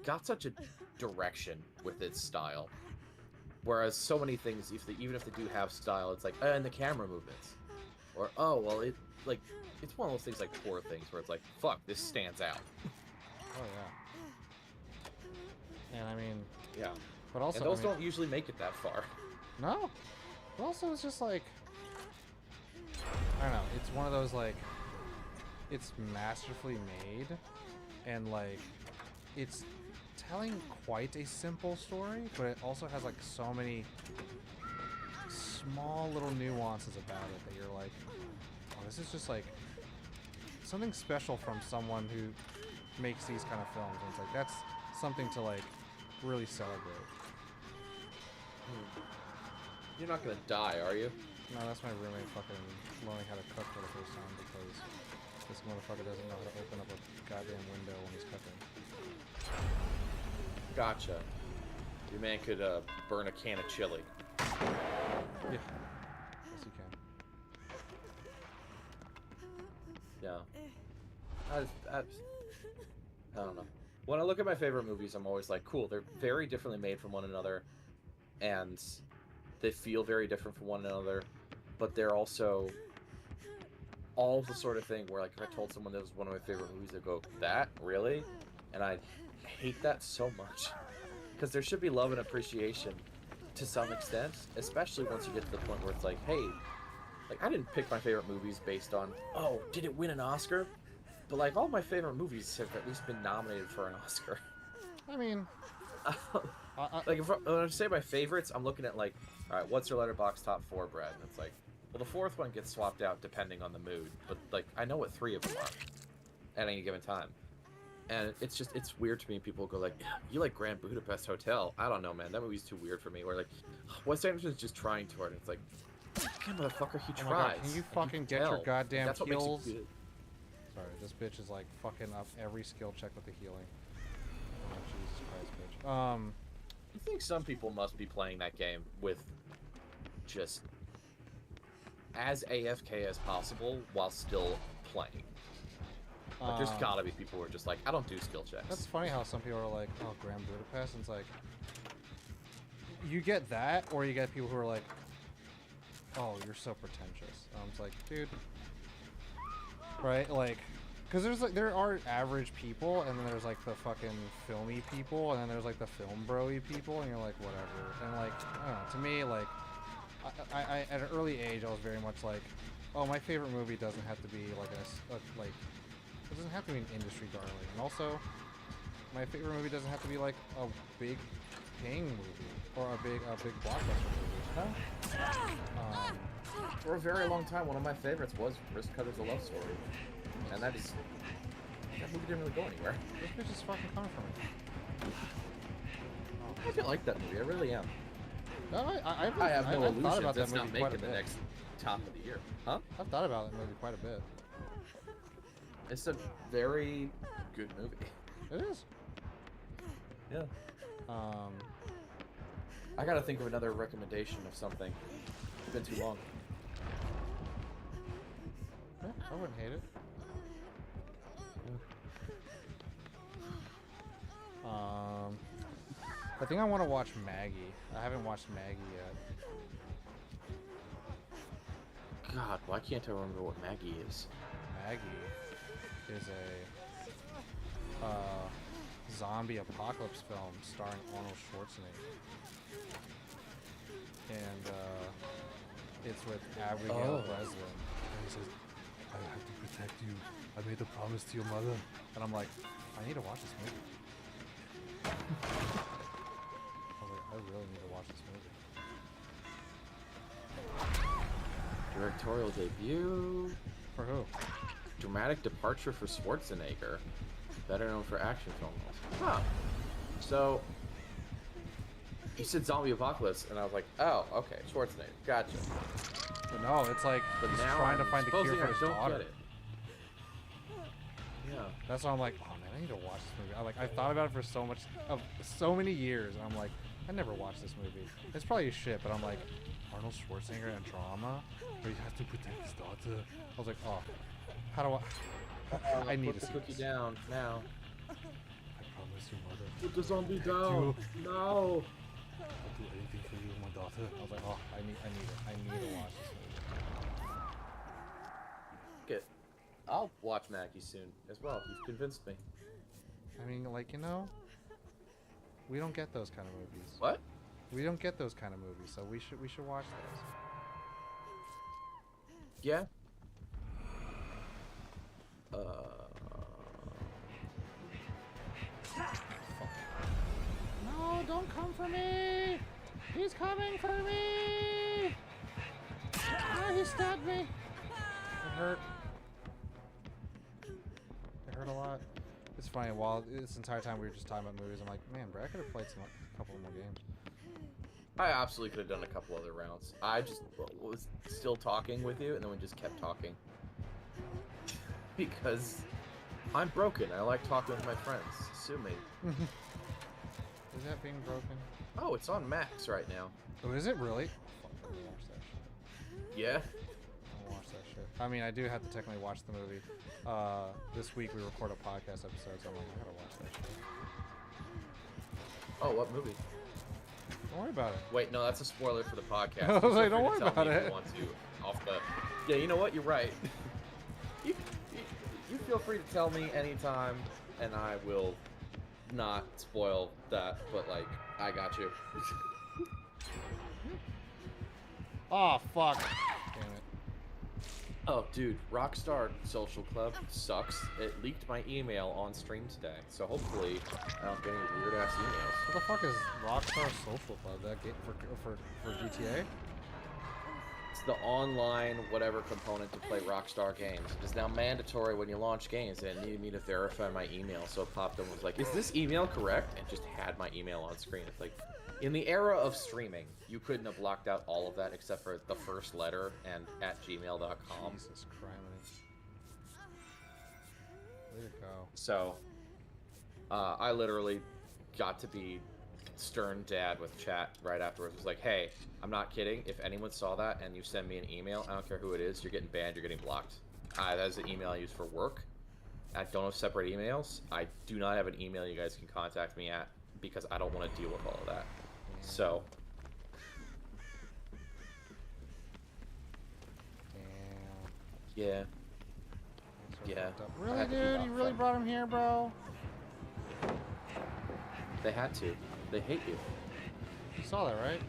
Speaker 2: got such a direction with its style. Whereas so many things, even if they do have style, it's like, and the camera movements, or oh well, it's one of those things like Poor Things where it's like, fuck, this stands out.
Speaker 1: Oh yeah. And I mean,
Speaker 2: Yeah,
Speaker 1: but also
Speaker 2: and those
Speaker 1: I mean,
Speaker 2: don't usually make it that far.
Speaker 1: no. But also it's just like, I don't know. It's one of those like, it's masterfully made, and like, it's telling quite a simple story, but it also has like so many small little nuances about it that you're like, oh, this is just like something special from someone who makes these kind of films. And it's like, that's something to like really celebrate.
Speaker 2: You're not gonna die, are you?
Speaker 1: No, that's my roommate fucking learning how to cook for the first time because this motherfucker doesn't know how to open up a goddamn window when he's cooking.
Speaker 2: Gotcha. Your man could burn a can of chili.
Speaker 1: Yeah. Yes, you can.
Speaker 2: Yeah. I don't know. When I look at my favorite movies, I'm always like, cool, they're very differently made from one another, and they feel very different from one another, but they're also all the sort of thing where, like, if I told someone this was one of my favorite movies, they'd go, that? Really? And I hate that so much. Because there should be love and appreciation to some extent, especially once you get to the point where it's like, hey, like, I didn't pick my favorite movies based on, oh, did it win an Oscar? But, like, all my favorite movies have at least been nominated for an Oscar.
Speaker 1: I mean,
Speaker 2: Like, when I say my favorites, I'm looking at, like, all right, what's your letterbox top 4, Brad? And it's like, well, the fourth one gets swapped out depending on the mood. But, like, I know what 3 of them are at any given time. And it's just, it's weird to me. People go like, you like Grand Budapest Hotel? I don't know, man. That movie's too weird for me. Or like, Wes Anderson's just trying too hard. And it's like, okay, motherfucker, he
Speaker 1: oh my God,
Speaker 2: tries.
Speaker 1: can you
Speaker 2: and
Speaker 1: fucking get
Speaker 2: tell.
Speaker 1: your goddamn
Speaker 2: That's what
Speaker 1: heals?
Speaker 2: makes it good.
Speaker 1: Sorry, this bitch is like fucking up every skill check with the healing. Oh, Jesus Christ, bitch.
Speaker 2: I think some people must be playing that game with just as AFK as possible while still playing. Like, there's gotta be people who are just like, I don't do skill checks.
Speaker 1: That's funny how some people are like, oh, Grand Budapest, and it's like, you get that, or you get people who are like, oh, you're so pretentious. And I'm like, dude, right? Like, because there's like, there are average people, and then there's like the fucking filmy people, and then there's like the film bro-y people, and you're like, whatever. And like, I don't know, to me, like, I at an early age, I was very much like, oh, my favorite movie doesn't have to be like like, it doesn't have to be an industry darling. And also, my favorite movie doesn't have to be like a big paying movie or a big blockbuster movie.
Speaker 2: For a very long time, one of my favorites was Wristcutters: A Love Story, and that movie didn't really go anywhere.
Speaker 1: This bitch is fucking coming from me.
Speaker 2: I feel like that movie. I really am.
Speaker 1: No, I
Speaker 2: have no
Speaker 1: I've thought
Speaker 2: illusions
Speaker 1: about that
Speaker 2: it's not
Speaker 1: movie quite a
Speaker 2: making the
Speaker 1: bit.
Speaker 2: next top of the year. Huh?
Speaker 1: I've thought about that movie quite a bit.
Speaker 2: It's a very good movie.
Speaker 1: It is.
Speaker 2: Yeah. I gotta think of another recommendation of something. It's been too long.
Speaker 1: Yeah, I wouldn't hate it. I think I want to watch Maggie. I haven't watched Maggie yet.
Speaker 2: God, why can't I remember what Maggie is?
Speaker 1: Maggie is a zombie apocalypse film starring Arnold Schwarzenegger. And it's with Abigail Breslin. And he says, I have to protect you. I made a promise to your mother. And I'm like, I need to watch this movie. I was like, I really need to watch this movie.
Speaker 2: Directorial debut.
Speaker 1: For who?
Speaker 2: Dramatic departure for Schwarzenegger. Better known for action films. Huh. So, you said zombie apocalypse, and I was like, oh, okay, Schwarzenegger. Gotcha.
Speaker 1: But no, it's like he's
Speaker 2: now
Speaker 1: trying to
Speaker 2: I'm
Speaker 1: find the cure
Speaker 2: supposing
Speaker 1: for
Speaker 2: I
Speaker 1: his
Speaker 2: don't
Speaker 1: daughter.
Speaker 2: get it. Yeah.
Speaker 1: That's why I'm like, oh man, I need to watch this movie. I thought about it for so many years, and I'm like, I never watched this movie. It's probably shit, but I'm like, Arnold Schwarzenegger and drama, where he has to protect his daughter. I was like, oh, how do I need
Speaker 2: Put
Speaker 1: to
Speaker 2: the
Speaker 1: see
Speaker 2: cookie
Speaker 1: this.
Speaker 2: down now.
Speaker 1: I promise you, mother.
Speaker 2: Put the zombie
Speaker 1: Protect
Speaker 2: down.
Speaker 1: you.
Speaker 2: No.
Speaker 1: I'll do anything for you, my daughter. I was like, oh, I need it. I need to watch this movie.
Speaker 2: Good. I'll watch Maggie soon as well. You've convinced me.
Speaker 1: I mean, like, you know, we don't get those kind of movies.
Speaker 2: What?
Speaker 1: We don't get those kind of movies, so we should watch those.
Speaker 2: Yeah.
Speaker 1: No, don't come for me! He's coming for me! Ah, he stabbed me! It hurt. It hurt a lot. It's funny, while this entire time we were just talking about movies, I'm like, man, bro, I could have played a couple more games.
Speaker 2: I absolutely could have done a couple other rounds. I just was still talking with you, and then we just kept talking. Because I'm broken. I like talking with my friends. Sue me.
Speaker 1: Is that being broken?
Speaker 2: Oh, it's on Max right now.
Speaker 1: Oh, is it really? Fuck, I'm gonna watch that shit.
Speaker 2: Yeah?
Speaker 1: I'm gonna watch that shit. I mean, I do have to technically watch the movie. This week we record a podcast episode, so I'm like, I gotta watch that shit.
Speaker 2: Oh, what movie?
Speaker 1: Don't worry about it.
Speaker 2: Wait, no, that's a spoiler for the podcast.
Speaker 1: I was like,
Speaker 2: Feel
Speaker 1: don't
Speaker 2: free
Speaker 1: worry
Speaker 2: to tell
Speaker 1: about
Speaker 2: me if
Speaker 1: it.
Speaker 2: you want to off the... Yeah, you know what? You're right. you feel free to tell me anytime, and I will not spoil that, but, like, I got you.
Speaker 1: Oh, fuck. Damn it.
Speaker 2: Oh, dude, Rockstar Social Club sucks. It leaked my email on stream today, so hopefully I don't get any weird-ass emails.
Speaker 1: What the fuck is Rockstar Social Club? That game for GTA?
Speaker 2: It's the online whatever component to play Rockstar games. It is now mandatory when you launch games, and it needed me to verify my email, so it popped up and was like, is this email correct? And just had my email on screen. It's like, in the era of streaming, you couldn't have blocked out all of that except for the first letter and @gmail.com.
Speaker 1: Jesus Christ. Way to go.
Speaker 2: So, I literally got to be stern dad with chat right afterwards. It was like, hey, I'm not kidding. If anyone saw that and you send me an email, I don't care who it is, you're getting banned, you're getting blocked. That is the email I use for work. I don't have separate emails. I do not have an email you guys can contact me at because I don't want to deal with all of that. So.
Speaker 1: Damn.
Speaker 2: Yeah.
Speaker 1: That's so
Speaker 2: Yeah.
Speaker 1: fucked up.
Speaker 2: I
Speaker 1: Really,
Speaker 2: had to be
Speaker 1: dude? You really
Speaker 2: upfront.
Speaker 1: brought him here, bro?
Speaker 2: They had to. They hate you.
Speaker 1: You saw that, right?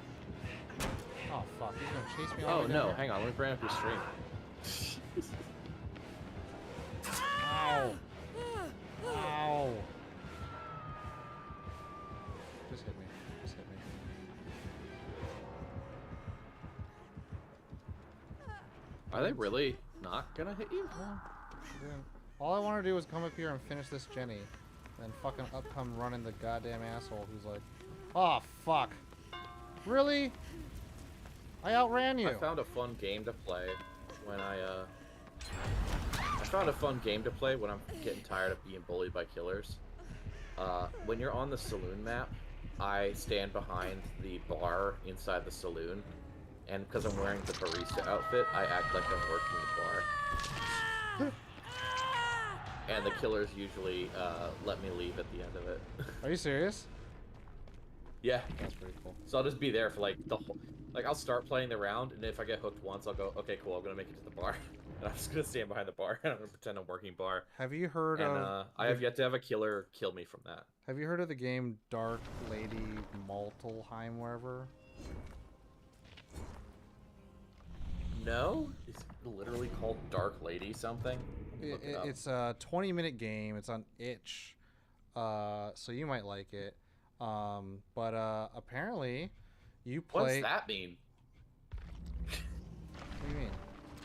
Speaker 1: Oh, fuck. He's gonna chase me all
Speaker 2: Oh,
Speaker 1: the way
Speaker 2: no.
Speaker 1: down here.
Speaker 2: Hang on. Let me bring up your stream.
Speaker 1: Ow. Ow. Just hit me. Just hit me.
Speaker 2: Are they really not gonna hit you?
Speaker 1: No, she didn't. All I wanted to do was come up here and finish this Jenny. And then fucking up come running the goddamn asshole who's like, oh, fuck. Really? I outran you.
Speaker 2: I found a fun game to play when I found a fun game to play when I'm getting tired of being bullied by killers. When you're on the saloon map, I stand behind the bar inside the saloon, and because I'm wearing the barista outfit, I act like I'm working the bar. And the killers usually let me leave at the end of it.
Speaker 1: Are you serious?
Speaker 2: Yeah.
Speaker 1: That's pretty cool.
Speaker 2: So I'll just be there for like the whole... Like, I'll start playing the round, and if I get hooked once, I'll go, okay, cool, I'm gonna make it to the bar. And I'm just gonna stand behind the bar and I'm gonna pretend I'm working bar.
Speaker 1: Have you heard
Speaker 2: And
Speaker 1: of?
Speaker 2: I have yet to have a killer kill me from that.
Speaker 1: Have you heard of the game Dark Lady Maltalheim, wherever?
Speaker 2: No, it's literally called Dark Lady something.
Speaker 1: It's a 20-minute game. It's on itch, so you might like it. But apparently, you play.
Speaker 2: What's that mean?
Speaker 1: What do you mean?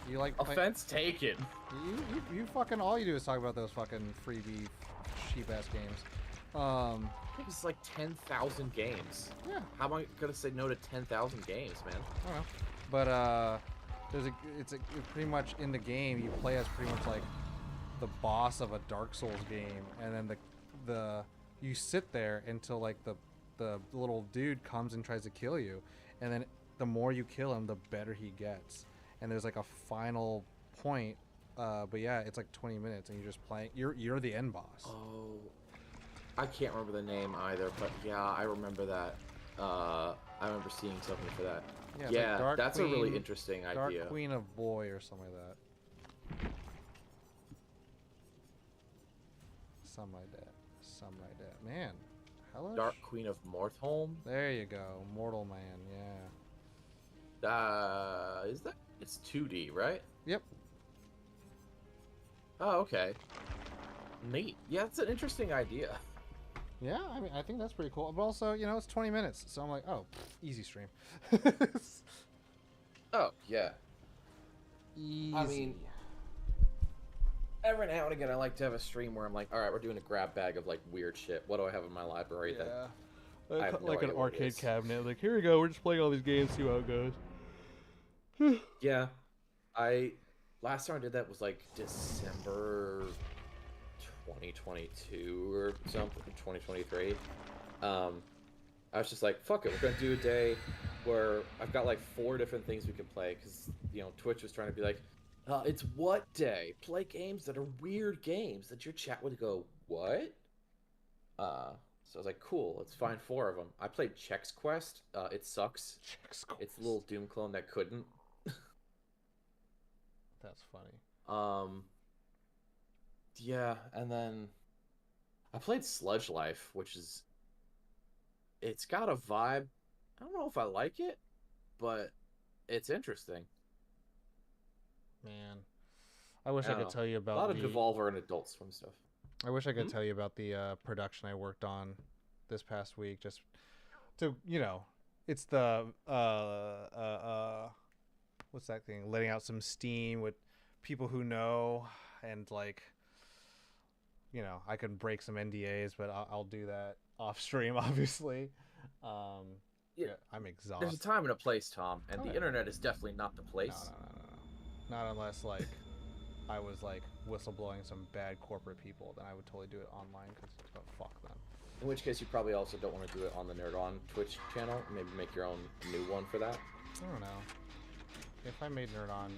Speaker 1: You like
Speaker 2: offense taken?
Speaker 1: You fucking all you do is talk about those fucking freebie cheap ass games.
Speaker 2: I think it's like 10,000 games.
Speaker 1: Yeah.
Speaker 2: How am I gonna say no to 10,000 games, man?
Speaker 1: I don't know. But it's pretty much in the game you play as pretty much like the boss of a Dark Souls game, and then the you sit there until like the little dude comes and tries to kill you, and then the more you kill him, the better he gets. And there's like a final point, but yeah, it's like 20 minutes, and you're just playing. You're the end boss.
Speaker 2: Oh, I can't remember the name either, but yeah, I remember that. I remember seeing something for that. Yeah, like that's a really interesting idea.
Speaker 1: Dark Queen of Boy or something like that. Something like that. Something like that. Man, hello.
Speaker 2: Dark Queen of Mortholm.
Speaker 1: There you go, Mortal Man. Yeah.
Speaker 2: Is that? It's 2D, right?
Speaker 1: Yep.
Speaker 2: Oh, okay. Neat. Yeah, it's an interesting idea.
Speaker 1: Yeah, I mean, I think that's pretty cool. But also, you know, it's 20 minutes, so I'm like, oh, easy stream.
Speaker 2: Oh, yeah.
Speaker 1: Easy.
Speaker 2: I mean, every now and again, I like to have a stream where I'm like, all right, we're doing a grab bag of, like, weird shit. What do I have in my library?
Speaker 1: Yeah.
Speaker 2: That I have no
Speaker 1: like an
Speaker 2: idea what it
Speaker 1: arcade
Speaker 2: is.
Speaker 1: cabinet. Like, here we go, we're just playing all these games, see how it goes.
Speaker 2: Yeah. Last time I did that was, like, December 2022 or something, 2023. I was just like, fuck it, we're gonna do a day where I've got like 4 different things we can play, because, you know, Twitch was trying to be like, it's what day? Play games that are weird games that your chat would go, what? So I was like, cool, let's find 4 of them. I played Chex Quest. It sucks.
Speaker 1: Chex Quest.
Speaker 2: It's a little Doom clone that couldn't.
Speaker 1: That's funny.
Speaker 2: Yeah, and then I played Sludge Life, which is, it's got a vibe. I don't know if I like it, but it's interesting.
Speaker 1: Man, I wish I could tell you about
Speaker 2: a lot of Devolver and Adult Swim stuff.
Speaker 1: I wish I could tell you about the production I worked on this past week. Just to, you know, it's the what's that thing? Letting out some steam with people who know, and like, you know, I can break some NDAs, but I'll do that off stream, obviously. Yeah, I'm exhausted.
Speaker 2: There's a time and a place, Tom, and the internet is definitely not the place.
Speaker 1: No. Not unless like I was like whistleblowing some bad corporate people, then I would totally do it online, because fuck them.
Speaker 2: In which case, you probably also don't want to do it on the Nerd On Twitch channel. Maybe make your own new one for that.
Speaker 1: I don't know. If I made Nerd On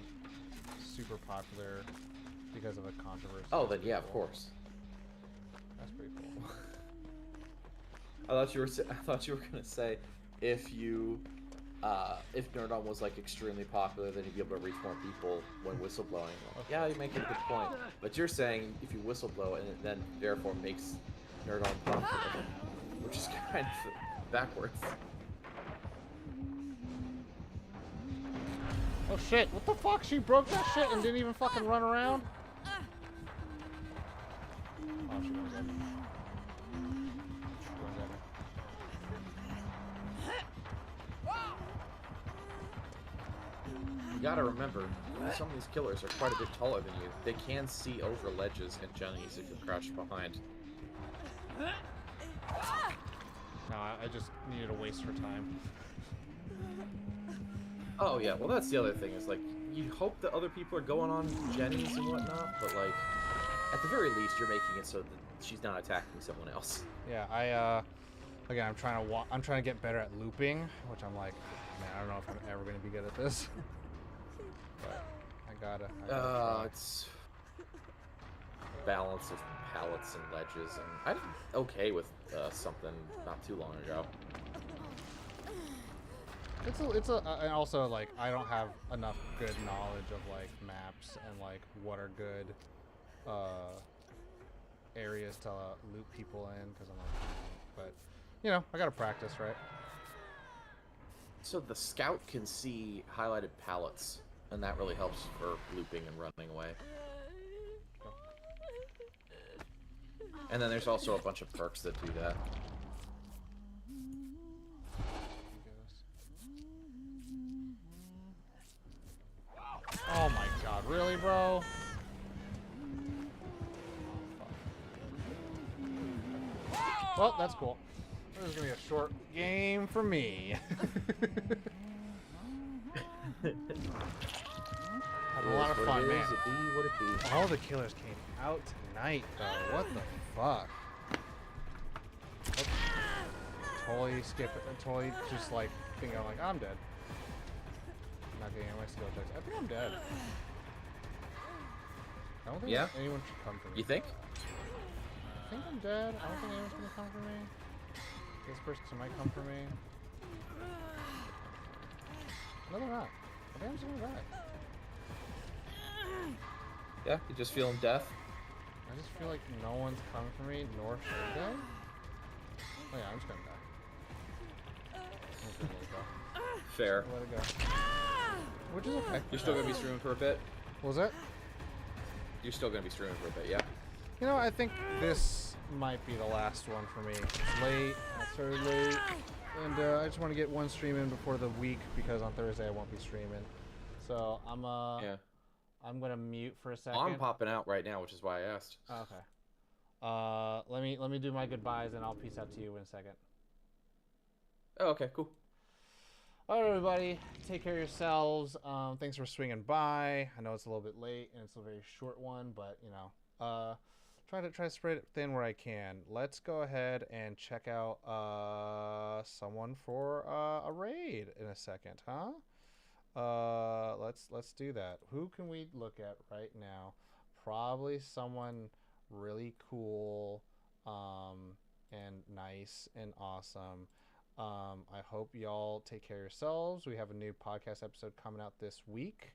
Speaker 1: super popular because of a controversy.
Speaker 2: Oh, then yeah, of course.
Speaker 1: That's pretty cool.
Speaker 2: I thought you were gonna say if Nerd On was like extremely popular, then you'd be able to reach more people when whistleblowing. Like, yeah, you make a good point. But you're saying if you whistleblow and it then therefore makes Nerd On popular, which is kind of backwards.
Speaker 1: Oh shit, what the fuck? She broke that shit and didn't even fucking run around? Oh, she was at me.
Speaker 2: You gotta remember, some of these killers are quite a bit taller than you. They can see over ledges and Jennies if you're crouched behind.
Speaker 1: No, I just needed to waste her time.
Speaker 2: Oh yeah, well that's the other thing, is like, you hope that other people are going on Jennies and whatnot, but like, at the very least you're making it so that she's not attacking someone else.
Speaker 1: Yeah, again, I'm trying to get better at looping, which I'm like, man, I don't know if I'm ever gonna be good at this. But I gotta try.
Speaker 2: It's balance of pallets and ledges, and I did okay with something not too long ago.
Speaker 1: And also like I don't have enough good knowledge of like maps and like what are good areas to loot people in because I'm like, but you know I gotta practice, right?
Speaker 2: So the scout can see highlighted pallets, and that really helps for looping and running away. And then there's also a bunch of perks that do that.
Speaker 1: Oh my god, really, bro? Well, that's cool. This is gonna be a short game for me. Had a lot of fun, man.
Speaker 2: What it be?
Speaker 1: All the killers came out tonight, though. What the fuck? Oops. Totally skip it. Totally just like thinking like I'm dead. Not getting any of my skill checks. I think I'm dead. I don't think anyone should come for me.
Speaker 2: You think?
Speaker 1: I think I'm dead. I don't think anyone's gonna come for me. This person might come for me. No, they're not. I think I'm just gonna die.
Speaker 2: Yeah, you just feeling death?
Speaker 1: I just feel like no one's coming for me, nor should they. Oh yeah, I'm just gonna die. I'm just gonna let it go.
Speaker 2: Fair.
Speaker 1: Let it go. Which is okay.
Speaker 2: You're still gonna be streaming for a bit?
Speaker 1: What was that?
Speaker 2: You're still gonna be streaming for a bit, yeah.
Speaker 1: You know, I think this might be the last one for me. It's late. I started late. And I just want to get one stream in before the week because on Thursday I won't be streaming. So I'm I'm gonna mute for a second.
Speaker 2: I'm popping out right now, which is why I asked.
Speaker 1: Okay. Let me do my goodbyes and I'll peace out to you in a second.
Speaker 2: Oh, okay, cool.
Speaker 1: All right, everybody, take care of yourselves. Thanks for swinging by. I know it's a little bit late and it's a very short one, but you know, try to spread it thin where I can. Let's go ahead and check out someone for a raid in a second, huh? Let's do that. Who can we look at right now? Probably someone really cool, and nice and awesome. I hope y'all take care of yourselves. We have a new podcast episode coming out this week.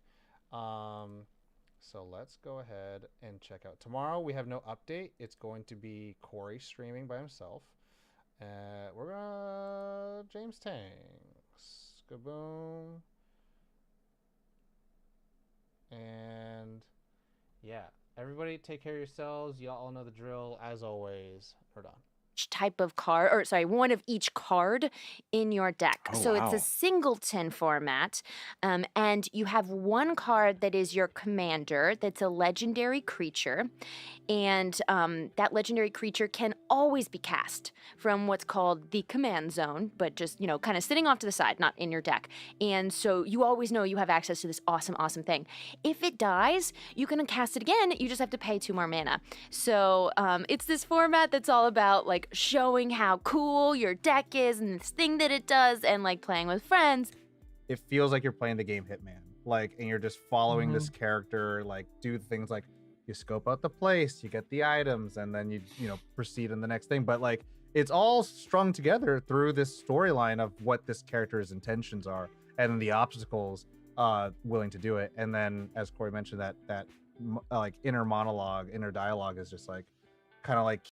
Speaker 1: So let's go ahead and check out. Tomorrow we have no update. It's going to be Corey streaming by himself. We're gonna James Tanks. Kaboom. And yeah, everybody take care of yourselves. Y'all all know the drill. As always, we're done.
Speaker 3: Type of card, or sorry, one of each card in your deck.
Speaker 1: Oh,
Speaker 3: so
Speaker 1: wow.
Speaker 3: it's a singleton format, and you have one card that is your commander, that's a legendary creature, and that legendary creature can always be cast from what's called the command zone, but just, you know, kind of sitting off to the side, not in your deck. And so you always know you have access to this awesome, awesome thing. If it dies, you can cast it again. You just have to pay 2 more mana. So it's this format that's all about like showing how cool your deck is and this thing that it does and like playing with friends.
Speaker 4: It feels like you're playing the game Hitman, like, and you're just following this character, like do things like you scope out the place, you get the items, and then you know, proceed in the next thing. But like it's all strung together through this storyline of what this character's intentions are and then the obstacles willing to do it. And then as Corey mentioned, that like inner monologue, inner dialogue is just like kind of like